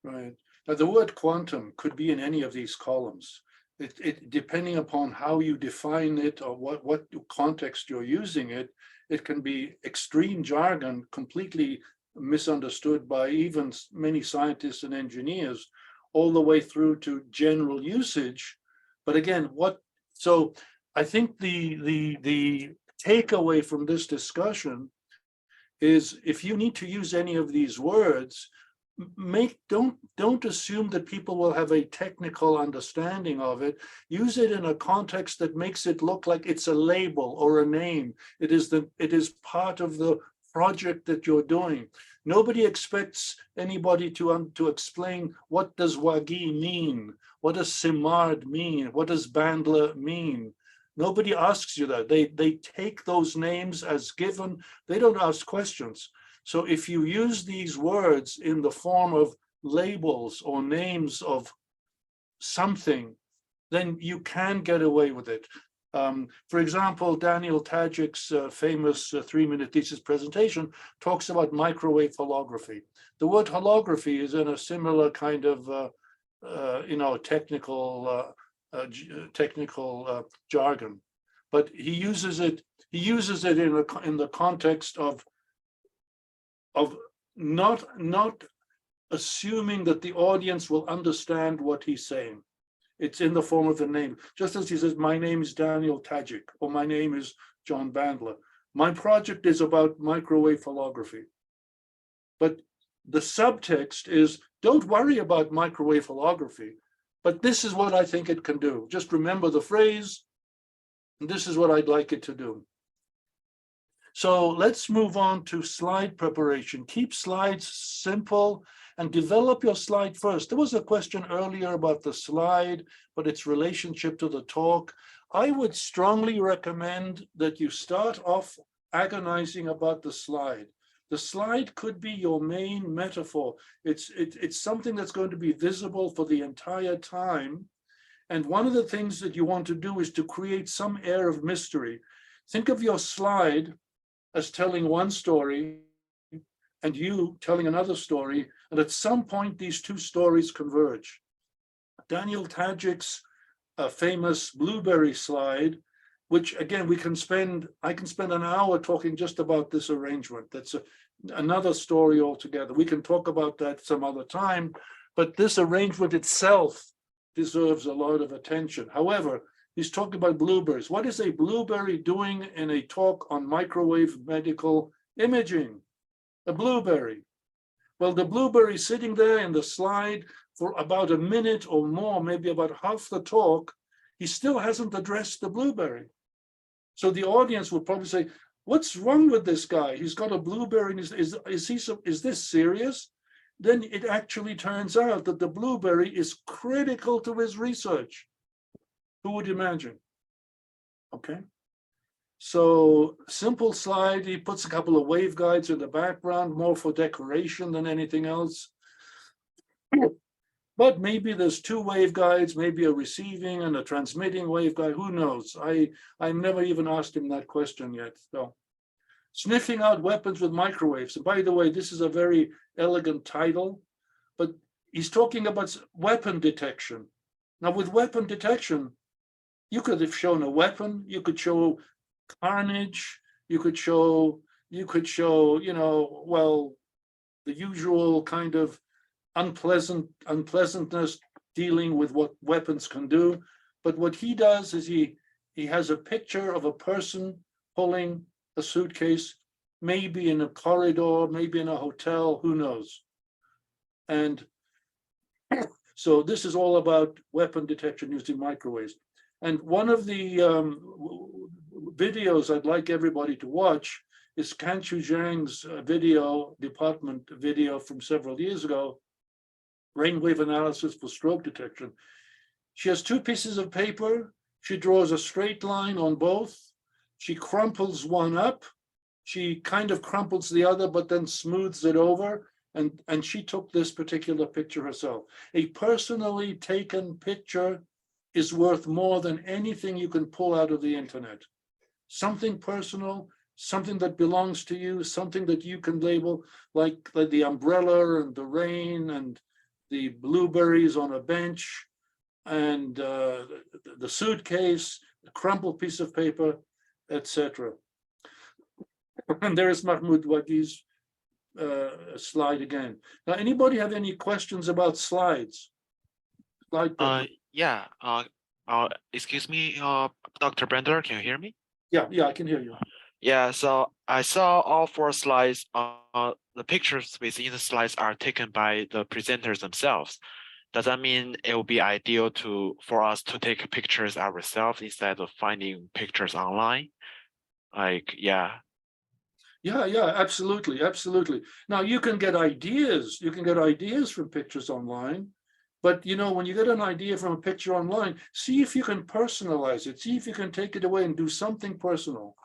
Right. Now, the word quantum could be in any of these columns. It depending upon how you define it or what context you're using it, it can be extreme jargon, completely misunderstood by even many scientists and engineers, all the way through to general usage. But again, so I think the takeaway from this discussion is if you need to use any of these words, don't assume that people will have a technical understanding of it. Use it in a context that makes it look like it's a label or a name. It is part of the project that you're doing. Nobody expects anybody to explain what does Wagih mean, what does Simard mean, what does Bandler mean. Nobody asks you that. They take those names as given. They don't ask questions. So if you use these words in the form of labels or names of something, then you can get away with it. For example, Daniel Tajik's famous 3-minute thesis presentation talks about microwave holography. The word holography is in a similar kind of technical jargon, but he uses it in the context of not assuming that the audience will understand what he's saying. It's in the form of a name. Just as he says, my name is Daniel Tajik, or my name is John Bandler. My project is about microwave holography. But the subtext is, don't worry about microwave holography, but this is what I think it can do. Just remember the phrase, and this is what I'd like it to do. So let's move on to slide preparation. Keep slides simple and develop your slide first. There was a question earlier about the slide, but its relationship to the talk. I would strongly recommend that you start off agonizing about the slide. The slide could be your main metaphor. It's something that's going to be visible for the entire time. And one of the things that you want to do is to create some air of mystery. Think of your slide as telling one story, and you telling another story, and at some point these two stories converge. Daniel Tajik's famous blueberry slide, which again I can spend an hour talking just about this arrangement. That's another story altogether. We can talk about that some other time, but this arrangement itself deserves a lot of attention. However, he's talking about blueberries. What is a blueberry doing in a talk on microwave medical imaging? A blueberry. Well, the blueberry is sitting there in the slide for about a minute or more, maybe about half the talk. He still hasn't addressed the blueberry. So the audience would probably say, what's wrong with this guy? He's got a blueberry. And is this serious? Then it actually turns out that the blueberry is critical to his research. Who would imagine? Okay. So simple slide, he puts a couple of waveguides in the background, more for decoration than anything else. But maybe there's two waveguides, maybe a receiving and a transmitting waveguide, who knows? I've never even asked him that question yet. So sniffing out weapons with microwaves. And by the way, this is a very elegant title, but he's talking about weapon detection. Now with weapon detection, you could have shown a weapon, you could show carnage, you could show, you know, well, the usual kind of unpleasantness dealing with what weapons can do. But what he does is he has a picture of a person pulling a suitcase, maybe in a corridor, maybe in a hotel, who knows? And so this is all about weapon detection using microwaves. And one of the videos I'd like everybody to watch is Kanchu Zhang's department video from several years ago, brainwave analysis for stroke detection. She has two pieces of paper. She draws a straight line on both. She crumples one up. She kind of crumples the other, but then smooths it over. And she took this particular picture herself. A personally taken picture is worth more than anything you can pull out of the internet. Something personal, something that belongs to you, something that you can label, like the umbrella and the rain and the blueberries on a bench and the suitcase, the crumpled piece of paper, etc. And there is Mahmoud Wagih's slide again. Now, anybody have any questions about slides? Yeah. Excuse me, Dr. Bandler, can you hear me? Yeah, I can hear you. Yeah, so I saw all four slides. The pictures within the slides are taken by the presenters themselves. Does that mean it will be ideal for us to take pictures ourselves instead of finding pictures online? Like, yeah. Yeah, absolutely. Now you can get ideas. You can get ideas from pictures online. But, you know, when you get an idea from a picture online, see if you can personalize it. See if you can take it away and do something personal.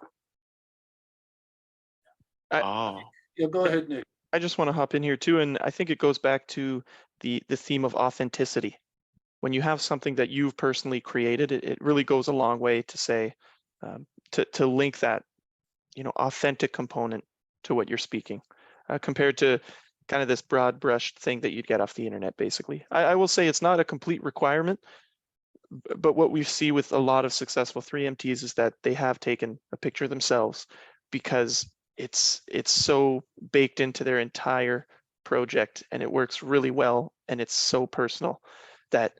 Yeah, go ahead, Nick. I just want to hop in here too, and I think it goes back to the theme of authenticity. When you have something that you've personally created, it really goes a long way to say, to link that, you know, authentic component to what you're speaking, compared to kind of this broad brushed thing that you'd get off the internet, basically. I will say it's not a complete requirement, but what we see with a lot of successful 3MTs is that they have taken a picture themselves because it's so baked into their entire project and it works really well and it's so personal that,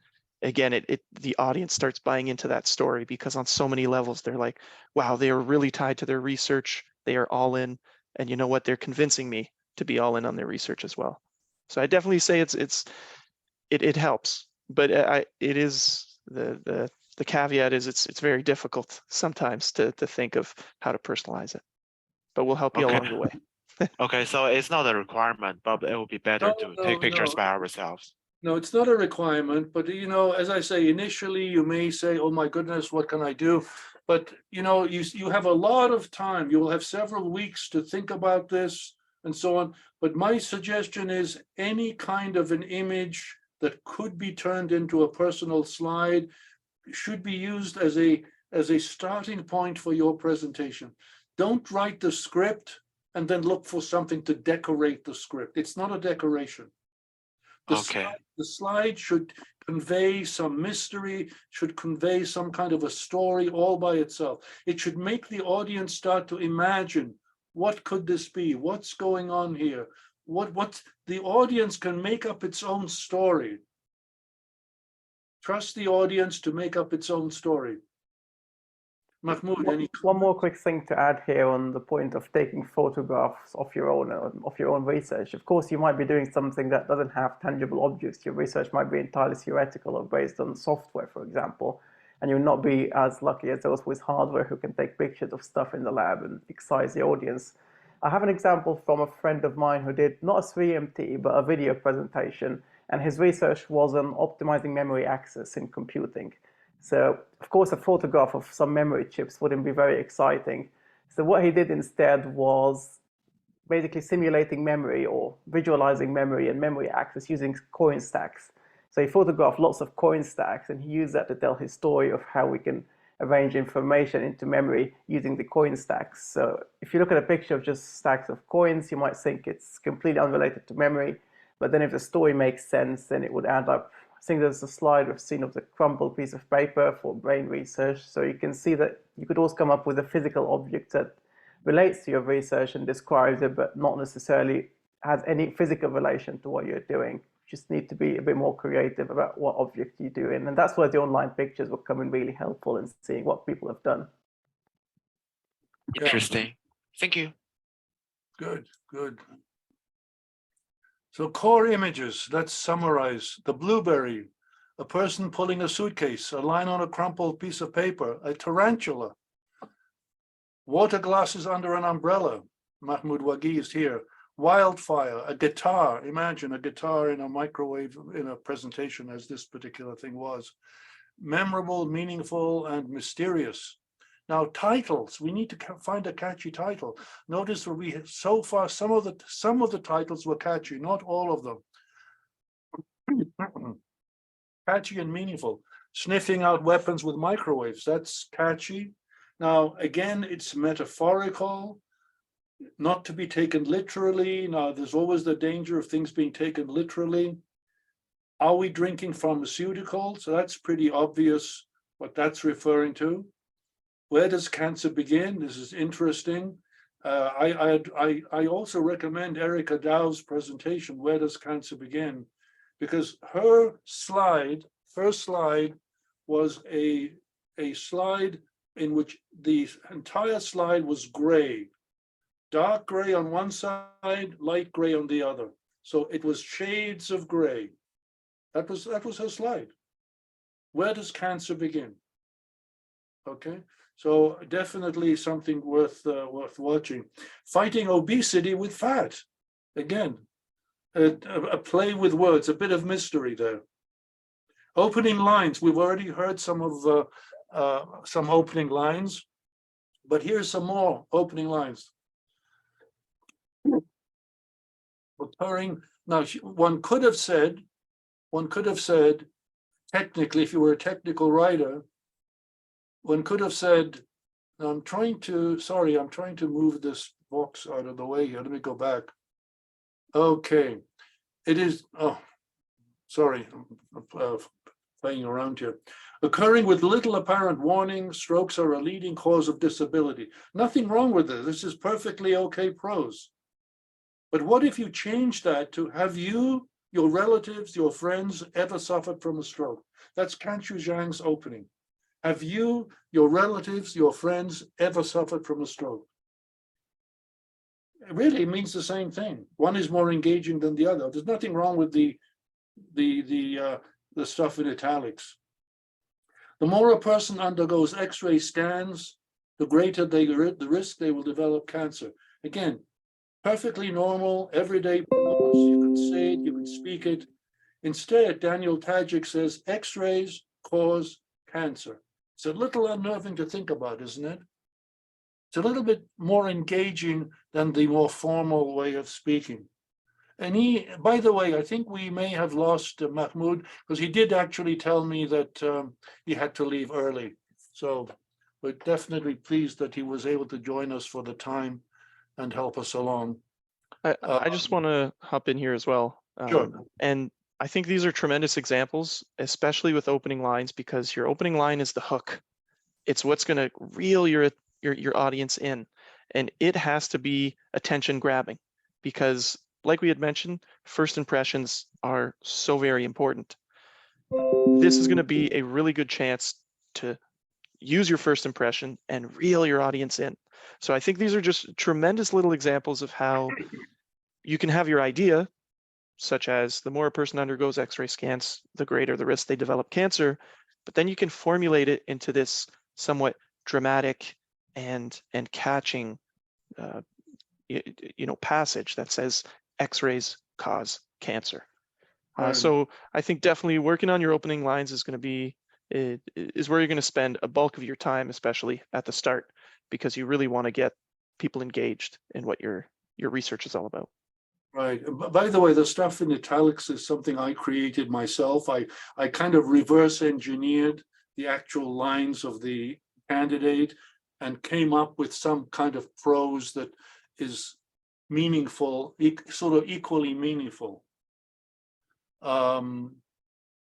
again, the audience starts buying into that story because on so many levels they're like, wow, they are really tied to their research, they are all in, and you know what, they're convincing me to be all in on their research as well. So I definitely say it helps, but it is the caveat is it's very difficult sometimes to think of how to personalize it, but we'll help you along the way. Okay, so it's not a requirement, but it would be better to take pictures by ourselves. No, it's not a requirement, but you know, as I say, initially you may say, oh my goodness, what can I do? But you know, you have a lot of time. You will have several weeks to think about this and so on. But my suggestion is any kind of an image that could be turned into a personal slide should be used as a starting point for your presentation. Don't write the script. and then look for something to decorate the script. It's not a decoration. Okay. The slide should convey some mystery, should convey some kind of a story all by itself. It should make the audience start to imagine, what could this be? What's going on here? What the audience can make up its own story. Trust the audience to make up its own story. Mahmoud, any One more quick thing to add here on the point of taking photographs of your own research. Of course, you might be doing something that doesn't have tangible objects. Your research might be entirely theoretical or based on software, for example, and you'll not be as lucky as those with hardware who can take pictures of stuff in the lab and excite the audience. I have an example from a friend of mine who did not a 3MT, but a video presentation, and his research was on optimizing memory access in computing. So, of course, a photograph of some memory chips wouldn't be very exciting. So what he did instead was basically simulating memory or visualizing memory and memory access using coin stacks. So he photographed lots of coin stacks, and he used that to tell his story of how we can arrange information into memory using the coin stacks. So if you look at a picture of just stacks of coins, you might think it's completely unrelated to memory. But then if the story makes sense, then it would add up. I think there's a slide we've seen of the crumpled piece of paper for brain research. So you can see that you could always come up with a physical object that relates to your research and describes it, but not necessarily has any physical relation to what you're doing. You just need to be a bit more creative about what object you're doing. And that's where the online pictures will come in really helpful in seeing what people have done. Interesting. Thank you. Good, good. So core images, let's summarize. The blueberry, a person pulling a suitcase, a line on a crumpled piece of paper, a tarantula, water glasses under an umbrella. Mahmoud Wagih is here. Wildfire, a guitar, imagine a guitar in a microwave in a presentation as this particular thing was. Memorable, meaningful, and mysterious. Now, titles, we need to find a catchy title. Notice that we so far, some of the titles were catchy, not all of them. Catchy and meaningful. Sniffing out weapons with microwaves, that's catchy. Now, again, it's metaphorical, not to be taken literally. Now, there's always the danger of things being taken literally. Are we drinking pharmaceuticals? So that's pretty obvious what that's referring to. Where does cancer begin? This is interesting. I also recommend Erica Dow's presentation, Where Does Cancer Begin? Because her slide was a slide in which the entire slide was gray. Dark gray on one side, light gray on the other. So it was shades of gray. That was her slide. Where does cancer begin? Okay. So definitely something worth watching. Fighting obesity with fat. Again, a play with words, a bit of mystery there. Opening lines. We've already heard some of some opening lines, but here's some more opening lines. Occurring. Now, one could have said, technically, if you were a technical writer, one could have said, I'm trying to move this box out of the way here. Let me go back. Okay. It is, sorry, I'm playing around here. Occurring with little apparent warning, strokes are a leading cause of disability. Nothing wrong with this. This is perfectly okay prose. But what if you change that to have you, your relatives, your friends ever suffered from a stroke? That's Kanchu Zhang's opening. Have you, your relatives, your friends ever suffered from a stroke? It really means the same thing. One is more engaging than the other. There's nothing wrong with the stuff in italics. The more a person undergoes X-ray scans, the greater the risk they will develop cancer. Again, perfectly normal, everyday, you can say it, you can speak it. Instead, Daniel Tajik says X-rays cause cancer. It's a little unnerving to think about, isn't it? It's a little bit more engaging than the more formal way of speaking. And he, by the way, I think we may have lost Mahmoud, because he did actually tell me that he had to leave early. So we're definitely pleased that he was able to join us for the time and help us along. I just want to hop in here as well. Sure. And I think these are tremendous examples, especially with opening lines, because your opening line is the hook. It's what's going to reel your audience in, and it has to be attention grabbing, because like we had mentioned, first impressions are so very important. This is going to be a really good chance to use your first impression and reel your audience in. So I think these are just tremendous little examples of how you can have your idea, such as the more a person undergoes X-ray scans, the greater the risk they develop cancer, but then you can formulate it into this somewhat dramatic and catching passage that says X-rays cause cancer. So I think definitely working on your opening lines is going to be is where you're going to spend a bulk of your time, especially at the start, because you really want to get people engaged in what your research is all about. Right. By the way, the stuff in italics is something I created myself. I kind of reverse engineered the actual lines of the candidate and came up with some kind of prose that is meaningful, sort of equally meaningful.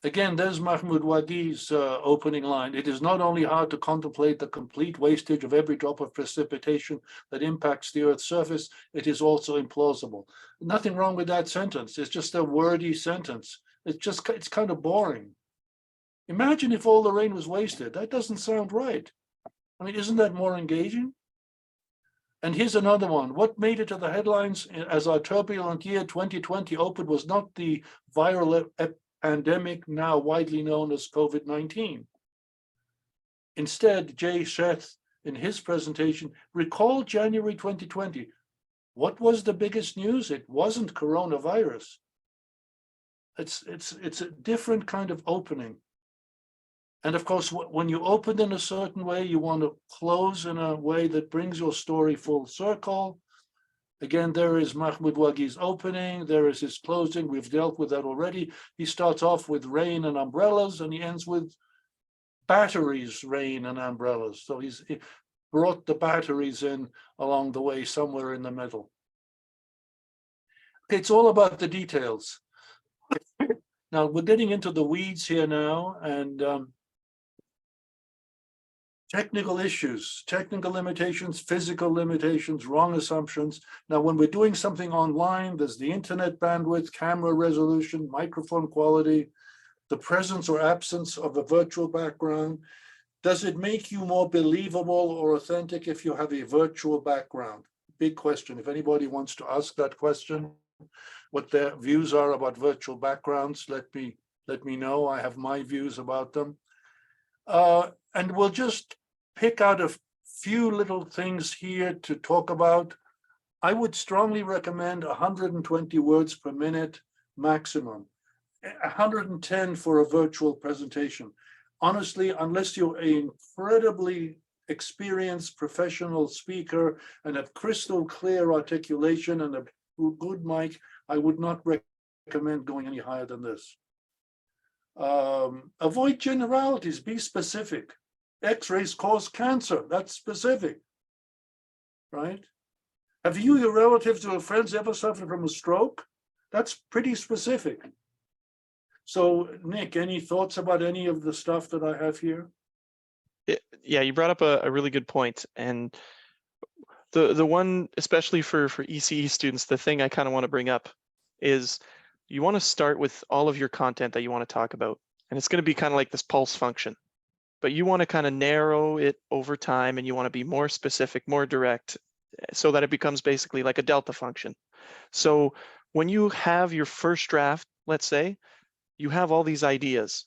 Again, there's Mahmoud Wagih's opening line. It is not only hard to contemplate the complete wastage of every drop of precipitation that impacts the Earth's surface, it is also implausible. Nothing wrong with that sentence. It's just a wordy sentence. It's kind of boring. Imagine if all the rain was wasted. That doesn't sound right. I mean, isn't that more engaging? And here's another one. What made it to the headlines as our turbulent year 2020 opened was not the viral pandemic now widely known as COVID-19. Instead, Jay Sheth, in his presentation, recalled January 2020. What was the biggest news? It wasn't coronavirus. It's a different kind of opening. And of course, when you open in a certain way, you want to close in a way that brings your story full circle. Again, there is Mahmoud Wagih's opening, there is his closing. We've dealt with that already. He starts off with rain and umbrellas, and he ends with batteries, rain, and umbrellas. So he brought the batteries in along the way, somewhere in the middle. Okay, it's all about the details. Now, we're getting into the weeds here now, and technical issues, technical limitations, physical limitations, wrong assumptions. Now, when we're doing something online, there's the internet bandwidth, camera resolution, microphone quality, the presence or absence of a virtual background. Does it make you more believable or authentic if you have a virtual background? Big question. If anybody wants to ask that question, what their views are about virtual backgrounds, let me know. I have my views about them. And we'll just pick out a few little things here to talk about. I would strongly recommend 120 words per minute maximum, 110 for a virtual presentation. Honestly, unless you're an incredibly experienced professional speaker and have crystal clear articulation and a good mic, I would not recommend going any higher than this. Avoid generalities, be specific. X-rays cause cancer, that's specific, right? Have you, your relatives, or friends ever suffered from a stroke? That's pretty specific. So, Nick, any thoughts about any of the stuff that I have here? Yeah, you brought up a really good point. And the one, especially for ECE students, the thing I kind of want to bring up is you want to start with all of your content that you want to talk about. And it's going to be kind of like this pulse function. But you want to kind of narrow it over time, and you want to be more specific, more direct, so that it becomes basically like a delta function. So when you have your first draft, let's say, you have all these ideas,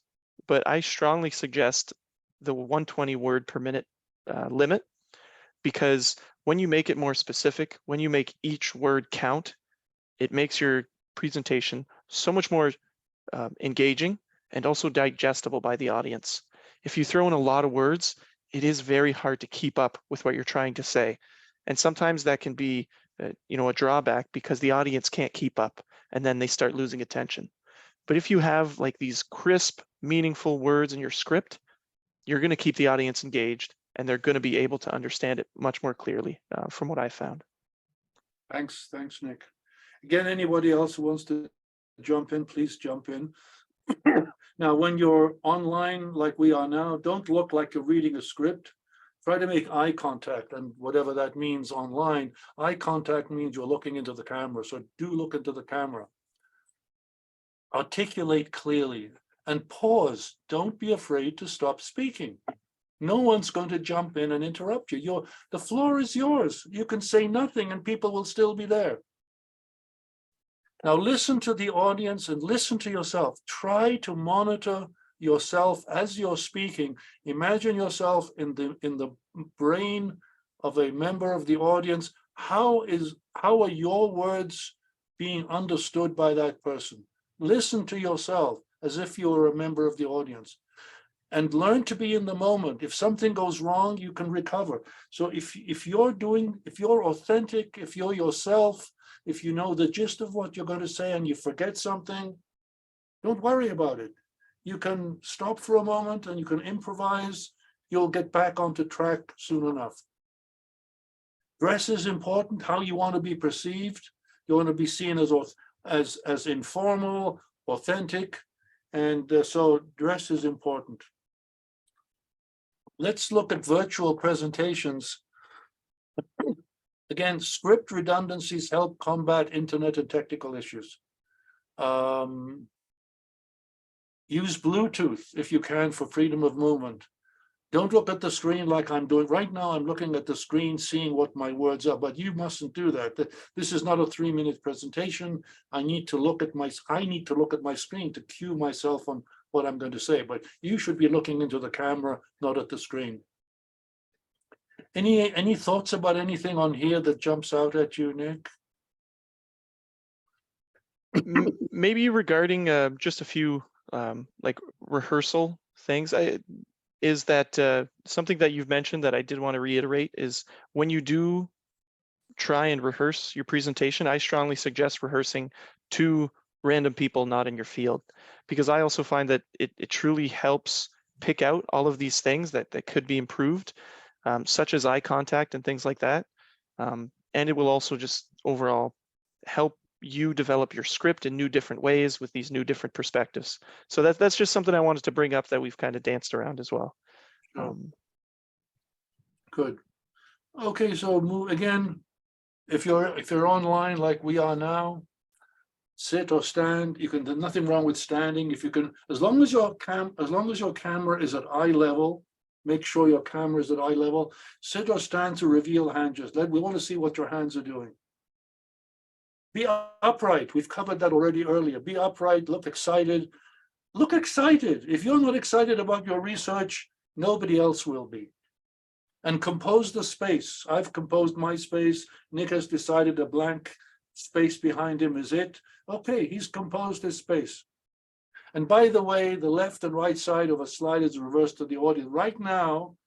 but I strongly suggest the 120 word per minute limit, because when you make it more specific, when you make each word count, it makes your presentation so much more engaging and also digestible by the audience. If you throw in a lot of words, it is very hard to keep up with what you're trying to say. And sometimes that can be a drawback, because the audience can't keep up and then they start losing attention. But if you have like these crisp, meaningful words in your script, you're going to keep the audience engaged, and they're going to be able to understand it much more clearly from what I found. Thanks, Nick. Again, anybody else who wants to jump in, please jump in. Now, when you're online like we are now, don't look like you're reading a script. Try to make eye contact, and whatever that means online, eye contact means you're looking into the camera. So do look into the camera. Articulate clearly and pause. Don't be afraid to stop speaking. No one's going to jump in and interrupt you. The floor is yours. You can say nothing and people will still be there. Now listen to the audience and listen to yourself. Try to monitor yourself as you're speaking. Imagine yourself in the brain of a member of the audience. How are your words being understood by that person? Listen to yourself as if you were a member of the audience. And learn to be in the moment. If something goes wrong, you can recover. So if you're authentic, if you're yourself, if you know the gist of what you're going to say and you forget something, don't worry about it. You can stop for a moment and you can improvise. You'll get back onto track soon enough. Dress is important, how you want to be perceived. You want to be seen as informal, authentic, and so dress is important. Let's look at virtual presentations. Again, script redundancies help combat internet and technical issues. Use Bluetooth if you can for freedom of movement. Don't look at the screen like I'm doing right now. I'm looking at the screen, seeing what my words are, but you mustn't do that. This is not a 3-minute presentation. I need to look at my screen to cue myself on what I'm going to say, but you should be looking into the camera, not at the screen. Any thoughts about anything on here that jumps out at you, Nick? Maybe regarding just a few like rehearsal things. Is that something that you've mentioned that I did want to reiterate is when you do try and rehearse your presentation, I strongly suggest rehearsing to random people not in your field, because I also find that it truly helps pick out all of these things that could be improved, such as eye contact and things like that. And it will also just overall help you develop your script in new different ways with these new different perspectives. So that's just something I wanted to bring up that we've kind of danced around as well. Good. Okay, so move again. If you're online like we are now, sit or stand. You can. There's nothing wrong with standing. If you can, as long as your camera is at eye level, make sure your camera is at eye level. Sit or stand to reveal hand gestures. We want to see what your hands are doing. Be upright. We've covered that already earlier. Be upright. Look excited. Look excited. If you're not excited about your research, nobody else will be. And compose the space. I've composed my space. Nick has decided a blank space behind him is it. Okay, he's composed his space. And by the way, the left and right side of a slide is reversed to the audience. Right now,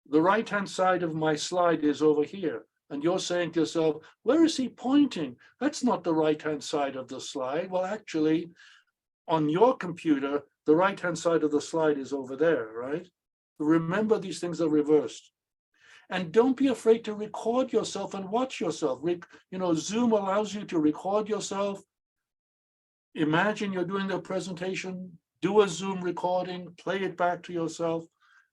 the right-hand side of my slide is over here. And you're saying to yourself, where is he pointing? That's not the right-hand side of the slide. Well, actually, on your computer, the right-hand side of the slide is over there, right? Remember, these things are reversed. And don't be afraid to record yourself and watch yourself. Zoom allows you to record yourself. Imagine you're doing a presentation, do a Zoom recording, play it back to yourself,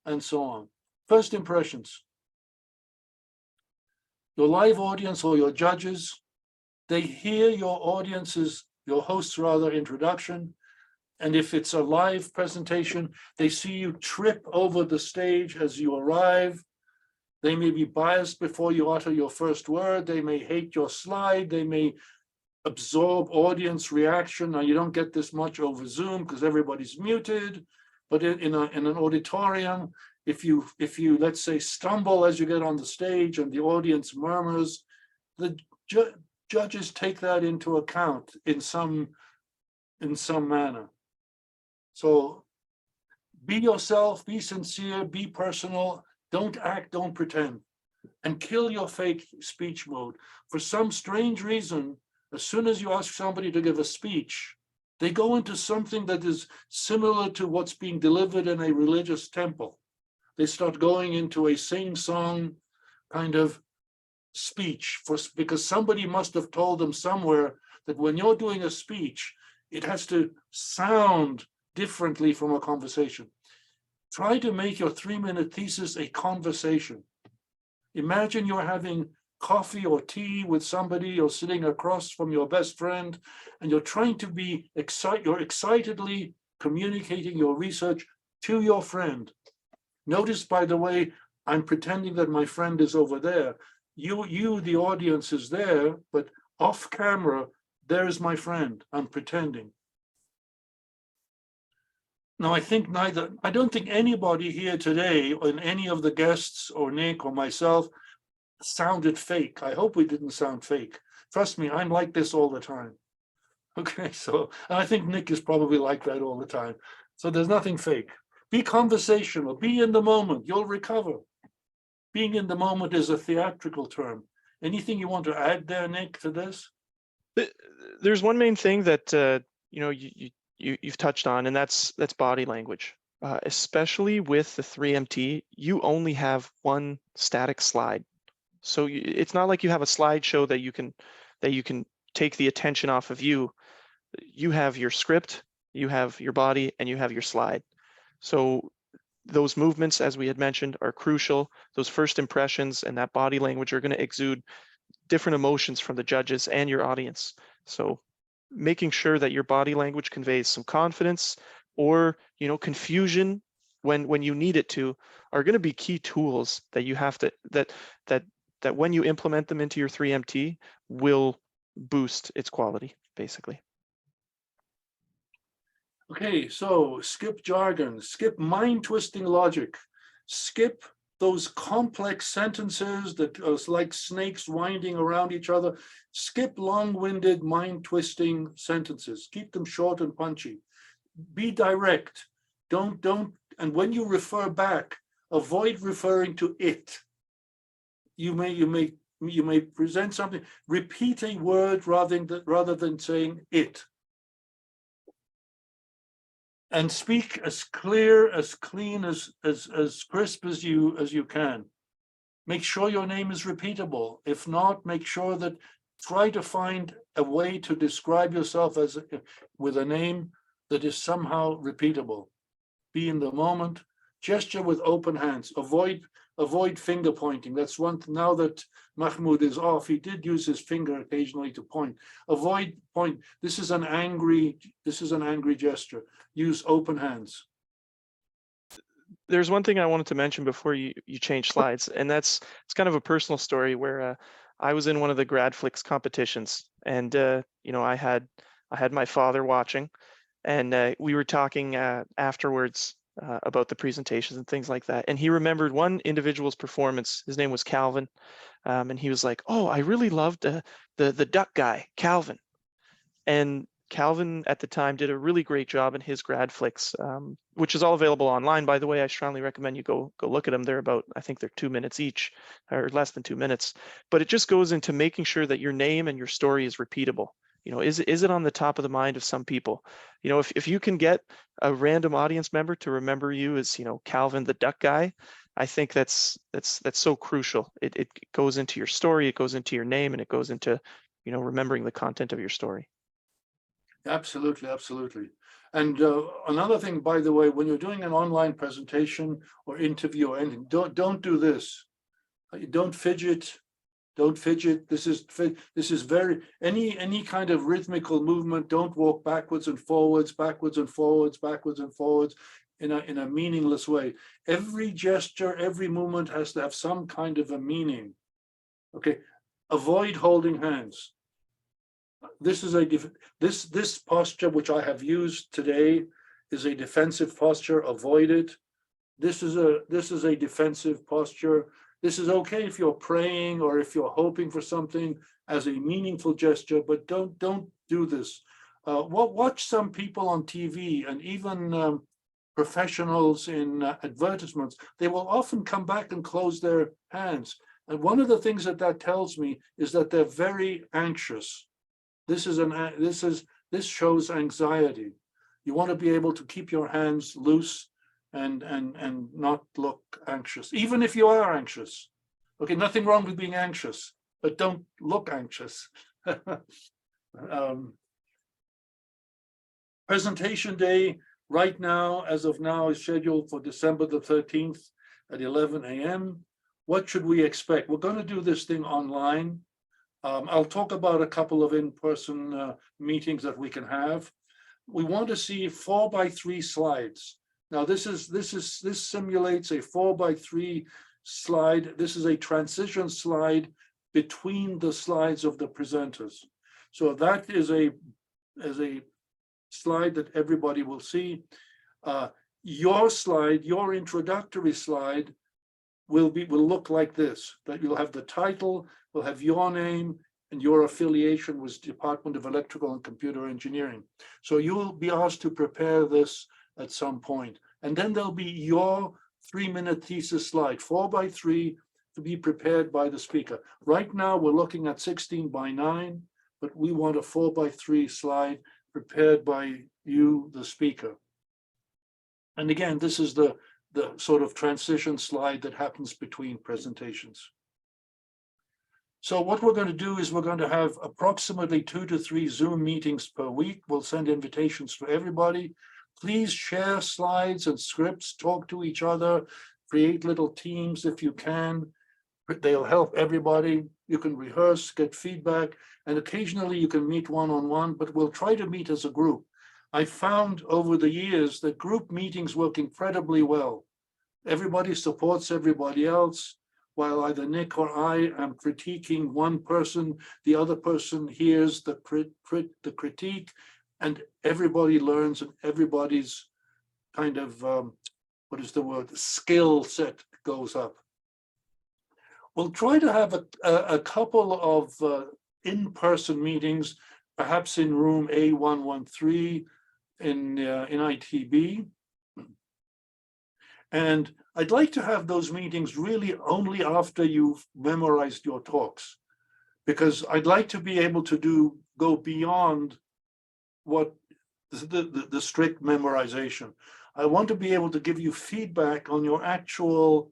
and so on. First impressions. Your live audience or your judges, they hear your host's introduction. And if it's a live presentation, they see you trip over the stage as you arrive. They may be biased before you utter your first word. They may hate your slide. They may absorb audience reaction. Now, you don't get this much over Zoom because everybody's muted. But in an auditorium, if you let's say stumble as you get on the stage and the audience murmurs, the judges take that into account in some manner. So be yourself, be sincere, be personal, don't act, don't pretend, and kill your fake speech mode. For some strange reason, as soon as you ask somebody to give a speech, they go into something that is similar to what's being delivered in a religious temple. They start going into a sing-song kind of speech because somebody must have told them somewhere that when you're doing a speech, it has to sound differently from a conversation. Try to make your 3-minute thesis a conversation. Imagine you're having coffee or tea with somebody, or sitting across from your best friend, and you're trying to be you're excitedly communicating your research to your friend. Notice, by the way, I'm pretending that my friend is over there. You, the audience, is there, but off camera, there's my friend. I'm pretending. Now, I don't think anybody here today, or any of the guests, or Nick or myself, sounded fake. I hope we didn't sound fake. Trust me, I'm like this all the time. Okay, so, and I think Nick is probably like that all the time. So there's nothing fake. Be conversational, be in the moment, you'll recover. Being in the moment is a theatrical term. Anything you want to add there, Nick, to this? There's one main thing that you've touched on, and that's body language. Especially with the 3MT, you only have one static slide. So it's not like you have a slideshow that you can take the attention off of you. You have your script, you have your body, and you have your slide. So those movements, as we had mentioned, are crucial. Those first impressions and that body language are going to exude different emotions from the judges and your audience. So making sure that your body language conveys some confidence or, confusion when you need it to, are going to be key tools that you have to, that when you implement them into your 3MT will boost its quality, basically. Okay, so skip jargon, skip mind-twisting logic, skip those complex sentences that are like snakes winding around each other. Skip long-winded, mind-twisting sentences. Keep them short and punchy. Be direct. Don't, and when you refer back, avoid referring to it. You may present something, repeat a word rather than saying it. And speak as clear, as clean, as crisp as you can. Make sure your name is repeatable. If not, make sure that try to find a way to describe yourself with a name that is somehow repeatable. Be in the moment. Gesture with open hands. Avoid finger pointing. That's one. Now that Mahmoud is off, he did use his finger occasionally to point. Avoid point. This is an angry gesture. Use open hands. There's one thing I wanted to mention before you change slides, and it's kind of a personal story where I was in one of the GradFlix competitions, and I had my father watching, and we were talking afterwards about the presentations and things like that. And he remembered one individual's performance. His name was Calvin. And he was like, "Oh, I really loved the duck guy, Calvin." And Calvin at the time did a really great job in his GradFlix, which is all available online, by the way. I strongly recommend you go look at them. They're about, I think they're 2 minutes each, or less than 2 minutes. But it just goes into making sure that your name and your story is repeatable. Is it on the top of the mind of some people? If you can get a random audience member to remember you as, Calvin the duck guy, I think that's so crucial. It goes into your story, it goes into your name, and it goes into, remembering the content of your story. Absolutely, absolutely. And another thing, by the way, when you're doing an online presentation or interview or anything, don't do this. Don't fidget. Don't fidget. This is very any kind of rhythmical movement. Don't walk backwards and forwards, backwards and forwards, backwards and forwards in a meaningless way. Every gesture, every movement has to have some kind of a meaning. Okay. Avoid holding hands. This is this posture which I have used today is a defensive posture. Avoid it. This is a defensive posture. This is okay if you're praying or if you're hoping for something as a meaningful gesture, but don't do this. Watch some people on TV and even professionals in advertisements. They will often come back and close their hands. And one of the things that tells me is that they're very anxious. This shows anxiety. You want to be able to keep your hands loose and not look anxious, even if you are anxious. Okay, nothing wrong with being anxious. but don't look anxious. Presentation day right now, as of now, is scheduled for December the 13th at 11 a.m. What should we expect? We're going to do this thing online. I'll talk about a couple of in-person meetings that we can have. We want to see 4x3 slides. Now, this simulates a 4x3 slide. This is a transition slide between the slides of the presenters. So that is a slide that everybody will see. Your slide, your introductory slide, will look like this. That you'll have the title, will have your name and your affiliation with Department of Electrical and Computer Engineering. So you will be asked to prepare this at some point. And then there'll be your 3-minute thesis slide, 4x3, to be prepared by the speaker. Right now, we're looking at 16:9, but we want a 4x3 slide prepared by you, the speaker. And again, this is the sort of transition slide that happens between presentations. So what we're going to do is we're going to have approximately 2 to 3 Zoom meetings per week. We'll send invitations to everybody. Please share slides and scripts, talk to each other, create little teams if you can. They'll help everybody. You can rehearse, get feedback, and occasionally you can meet one-on-one, but we'll try to meet as a group. I found over the years that group meetings work incredibly well. Everybody supports everybody else, while either Nick or I am critiquing one person, the other person hears the critique, and everybody learns, and everybody's kind of, what is the word, skill set goes up. We'll try to have a couple of in-person meetings, perhaps in room A113 in ITB. And I'd like to have those meetings really only after you've memorized your talks, because I'd like to be able to go beyond what the strict memorization. I want to be able to give you feedback on your actual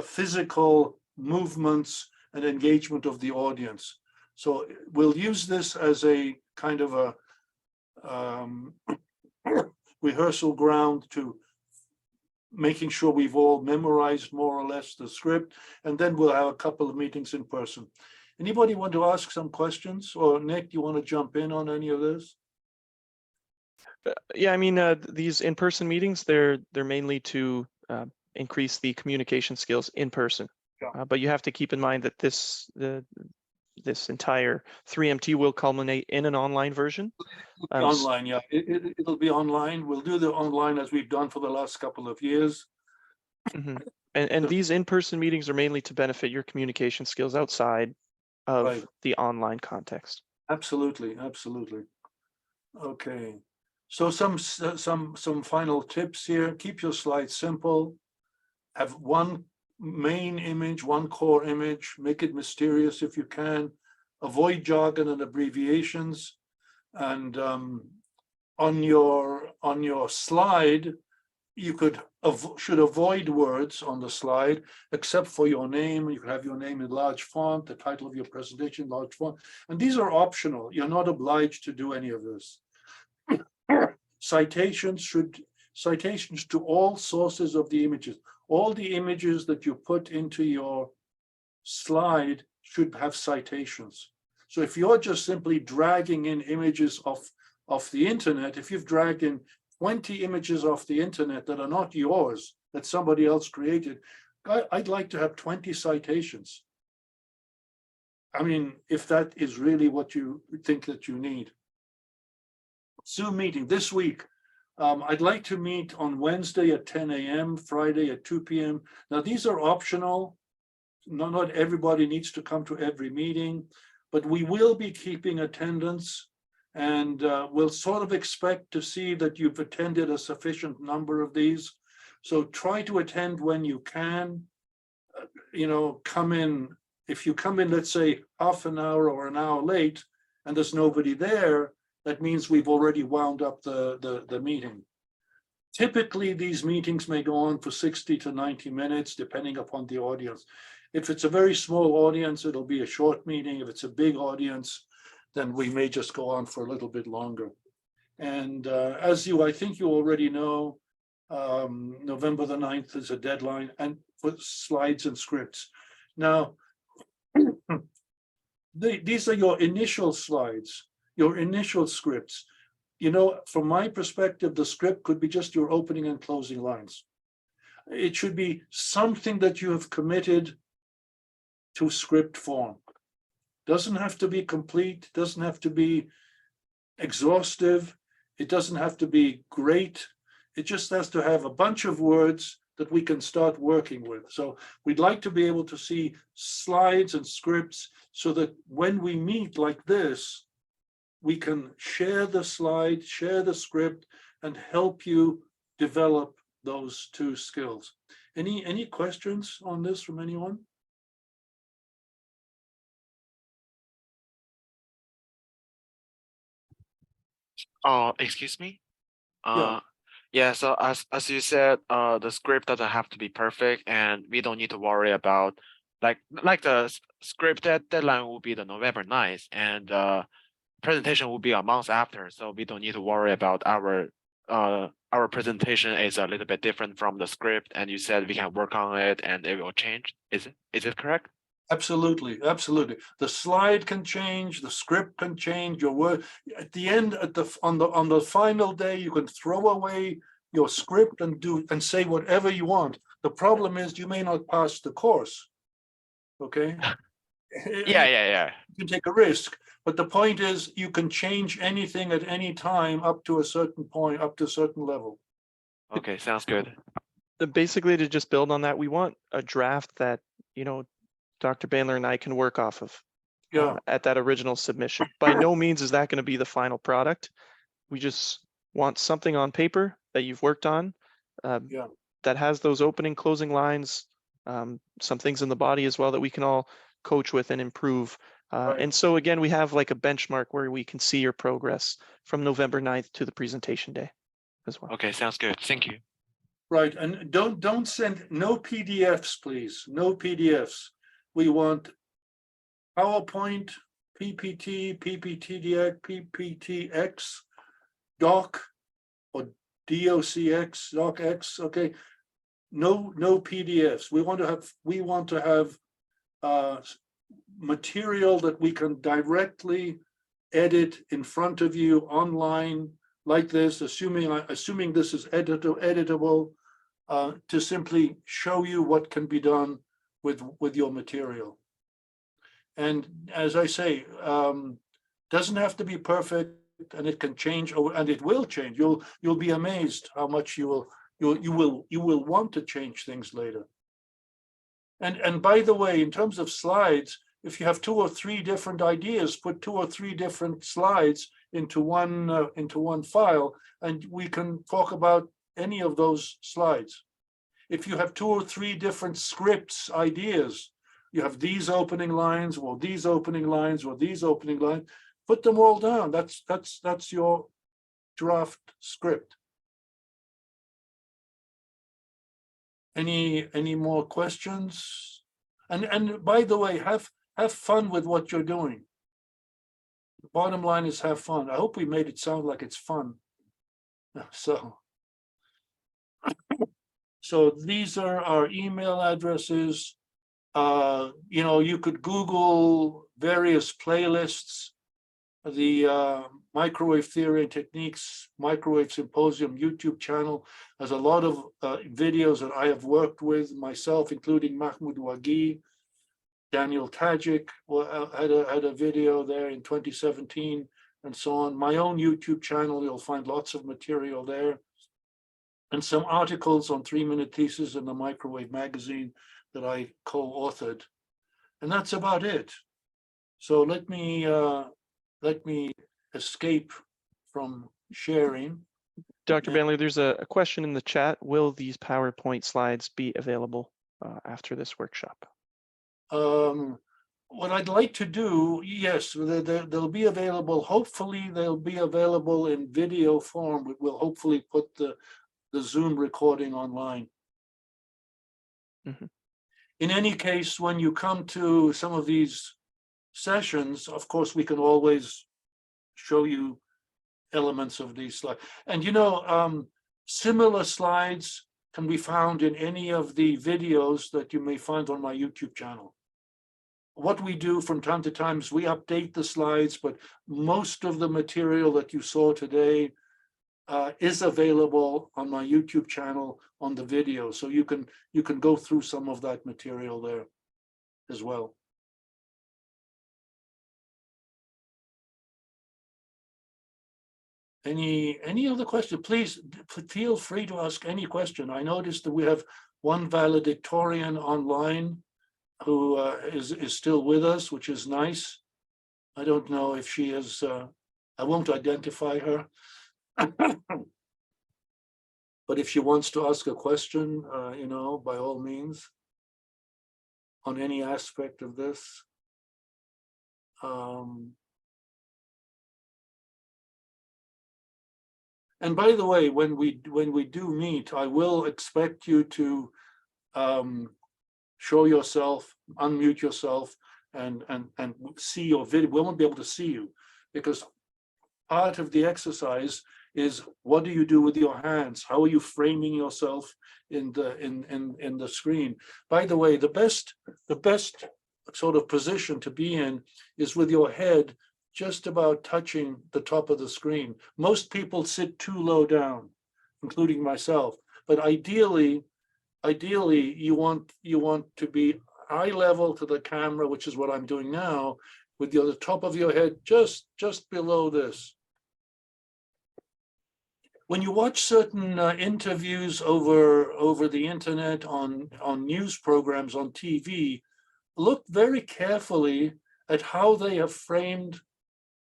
physical movements and engagement of the audience. So we'll use this as a kind of a rehearsal ground to making sure we've all memorized more or less the script, and then we'll have a couple of meetings in person. Anybody want to ask some questions? Or Nick, you want to jump in on any of this? Yeah, I mean, these in-person meetings, they're mainly to increase the communication skills in person. Yeah. But you have to keep in mind that this entire 3MT will culminate in an online version. Online, yeah, it'll be online. We'll do the online as we've done for the last couple of years. Mm-hmm. And these in-person meetings are mainly to benefit your communication skills outside of the online context. Absolutely, absolutely. Okay, so some final tips here. Keep your slides simple. Have one main image, one core image. Make it mysterious if you can. Avoid jargon and abbreviations. And on your slide, you should avoid words on the slide, except for your name. You can have your name in large font, the title of your presentation, large font. And these are optional. You're not obliged to do any of this. Citations to all sources of the images. All the images that you put into your slide should have citations. So if you're just simply dragging in images off the internet, if you've dragged in 20 images off the internet that are not yours, that somebody else created, I'd like to have 20 citations. I mean, if that is really what you think that you need. Zoom meeting this week. I'd like to meet on Wednesday at 10 a.m., Friday at 2 p.m. Now, these are optional. Not everybody needs to come to every meeting, but we will be keeping attendance, and we'll sort of expect to see that you've attended a sufficient number of these. So try to attend when you can. Come in. If you come in, let's say, half an hour or an hour late, and there's nobody there, that means we've already wound up the meeting. Typically, these meetings may go on for 60 to 90 minutes, depending upon the audience. If it's a very small audience, it'll be a short meeting. If it's a big audience, then we may just go on for a little bit longer. And I think you already know, November the 9th is a deadline and for slides and scripts. Now, these are your initial slides, your initial scripts. You know, from my perspective, the script could be just your opening and closing lines. It should be something that you have committed to script form. Doesn't have to be complete, doesn't have to be exhaustive, it doesn't have to be great. It just has to have a bunch of words that we can start working with. So we'd like to be able to see slides and scripts so that when we meet like this, we can share the slide, share the script, and help you develop those two skills. Any questions on this from anyone? Excuse me? Yeah. Yeah, so as you said, the script doesn't have to be perfect, and we don't need to worry about like the script deadline will be the November 9th, and presentation will be a month after, so we don't need to worry about our presentation is a little bit different from the script, and you said we can work on it and it will change. Is it correct? Absolutely, absolutely. The slide can change, the script can change, your word. At the end, on the final day, you can throw away your script and say whatever you want. The problem is you may not pass the course. Okay? Yeah. You can take a risk, but the point is you can change anything at any time up to a certain point, up to a certain level. Okay, sounds good. Basically, to just build on that, we want a draft that, Dr. Bandler and I can work off of at that original submission. By no means is that going to be the final product. We just want something on paper that you've worked on that has those opening, closing lines, some things in the body as well that we can all coach with and improve. And so again, we have like a benchmark where we can see your progress from November 9th to the presentation day as well. Okay, sounds good. Thank you. Right, and don't send no PDFs, please. No PDFs. We want PowerPoint, PPT, PPTDX, PPTX, Doc, or DOCX, DocX. Okay, no PDFs. We want to have material that we can directly edit in front of you online like this, assuming this is editable, to simply show you what can be done with your material. And as I say, doesn't have to be perfect, and it can change, and it will change. You'll be amazed how much you will want to change things later. And by the way, in terms of slides, if you have 2 or 3 different ideas, put 2 or 3 different slides into one file, and we can talk about any of those slides. If you have 2 or 3 different scripts ideas, you have these opening lines, or these opening lines, or these opening lines, put them all down. That's your draft script. Any more questions? And by the way, have fun with what you're doing. The bottom line is have fun. I hope we made it sound like it's fun. So these are our email addresses. You could Google various playlists. The Microwave Theory and Techniques Microwave Symposium YouTube channel has a lot of videos that I have worked with myself, including Mahmoud Wagih, Daniel Tajik had a video there in 2017, and so on. My own YouTube channel, you'll find lots of material there, and some articles on 3-minute Thesis in the Microwave magazine that I co-authored, and that's about it. So let me escape from sharing. Dr. Bandler, there's a question in the chat. Will these PowerPoint slides be available after this workshop? What I'd like to do, yes, they'll be available. Hopefully they'll be available in video form. We'll hopefully put the Zoom recording online. Mhm. In any case, when you come to some of these sessions, of course, we can always show you elements of these slides. And you know, similar slides can be found in any of the videos that you may find on my YouTube channel. What we do from time to time is we update the slides, but most of the material that you saw today is available on my YouTube channel on the video. So you can go through some of that material there as well. Any other question? Please feel free to ask any question. I noticed that we have one valedictorian online who is still with us, which is nice. I don't know if she is, I won't identify her. But if she wants to ask a question, you know, by all means, on any aspect of this. And by the way, when we do meet, I will expect you to show yourself, unmute yourself, and see your video. We won't be able to see you because part of the exercise is what do you do with your hands? How are you framing yourself in the screen? By the way, the best sort of position to be in is with your head just about touching the top of the screen. Most people sit too low down, including myself. But ideally, you want to be eye level to the camera, which is what I'm doing now, with the top of your head just below this. When you watch certain interviews over the internet on news programs on TV, look very carefully at how they have framed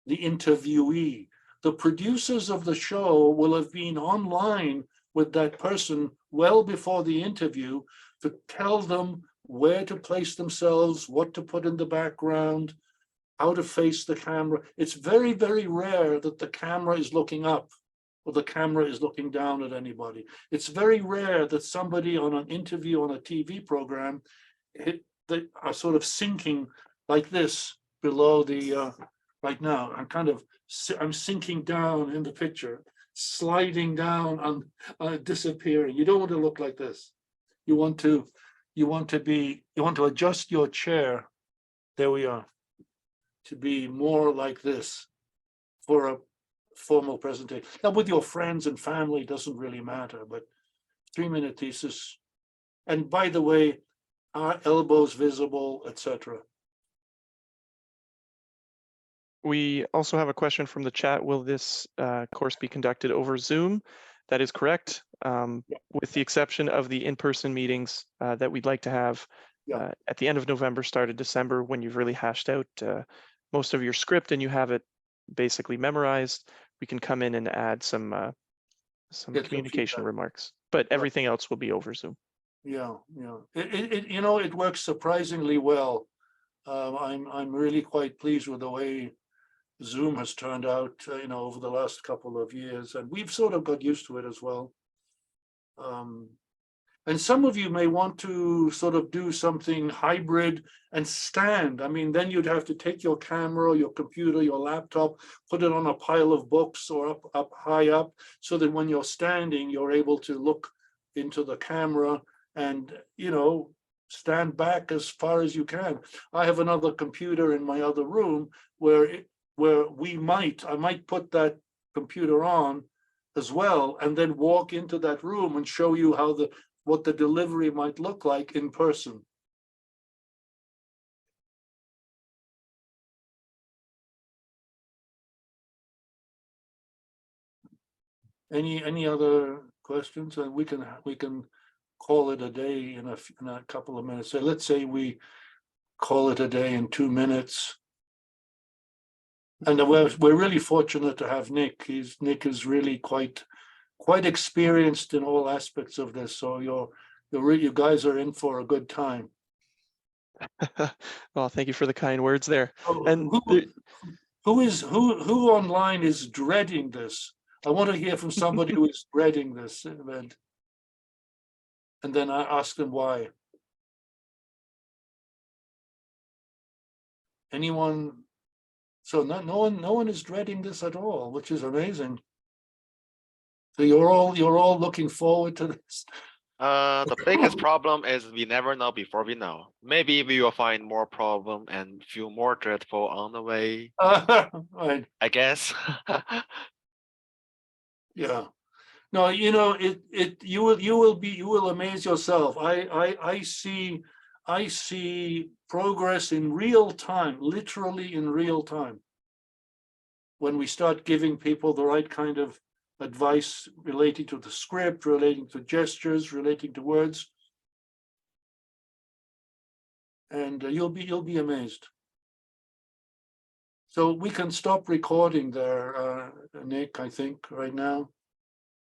the interviewee. The producers of the show will have been online with that person well before the interview to tell them where to place themselves, what to put in the background, how to face the camera. It's very, very rare that the camera is looking up or the camera is looking down at anybody. It's very rare that somebody on an interview on a TV program they are sort of sinking like this below the, right now. I'm sinking down in the picture, sliding down and disappearing. You don't want to look like this. You want to adjust your chair. There we are. To be more like this for a formal presentation. Now with your friends and family doesn't really matter, but 3-minute thesis. And by the way, are elbows visible, etc. We also have a question from the chat. Will this course be conducted over Zoom? That is correct, with the exception of the in-person meetings that we'd like to have at the end of November, start of December, when you've really hashed out most of your script and you have it basically memorized. We can come in and add some communication remarks, but everything else will be over Zoom. Yeah. It works surprisingly well. I'm really quite pleased with the way Zoom has turned out, over the last couple of years, and we've sort of got used to it as well. And some of you may want to sort of do something hybrid and stand. I mean, then you'd have to take your camera, your computer, your laptop, put it on a pile of books or up high up, so that when you're standing, you're able to look into the camera and, stand back as far as you can. I have another computer in my other room where I might put that computer on as well, and then walk into that room and show you what the delivery might look like in person. Any other questions? And we can call it a day in a couple of minutes. So let's say we call it a day in 2 minutes. And we're really fortunate to have Nick. Nick is really quite experienced in all aspects of this. So you guys are in for a good time. Well, thank you for the kind words there. Oh, And who online is dreading this? I want to hear from somebody who is dreading this event. And then I ask them why. Anyone? So no one is dreading this at all, which is amazing. So you're all looking forward to this. The biggest problem is we never know before we know. Maybe we will find more problem and feel more dreadful on the way, Right. I guess. Yeah. No, you know, you will amaze yourself. I see progress in real time, literally in real time. When we start giving people the right kind of advice relating to the script, relating to gestures, relating to words. And you'll be amazed. So we can stop recording there, Nick, I think, right now.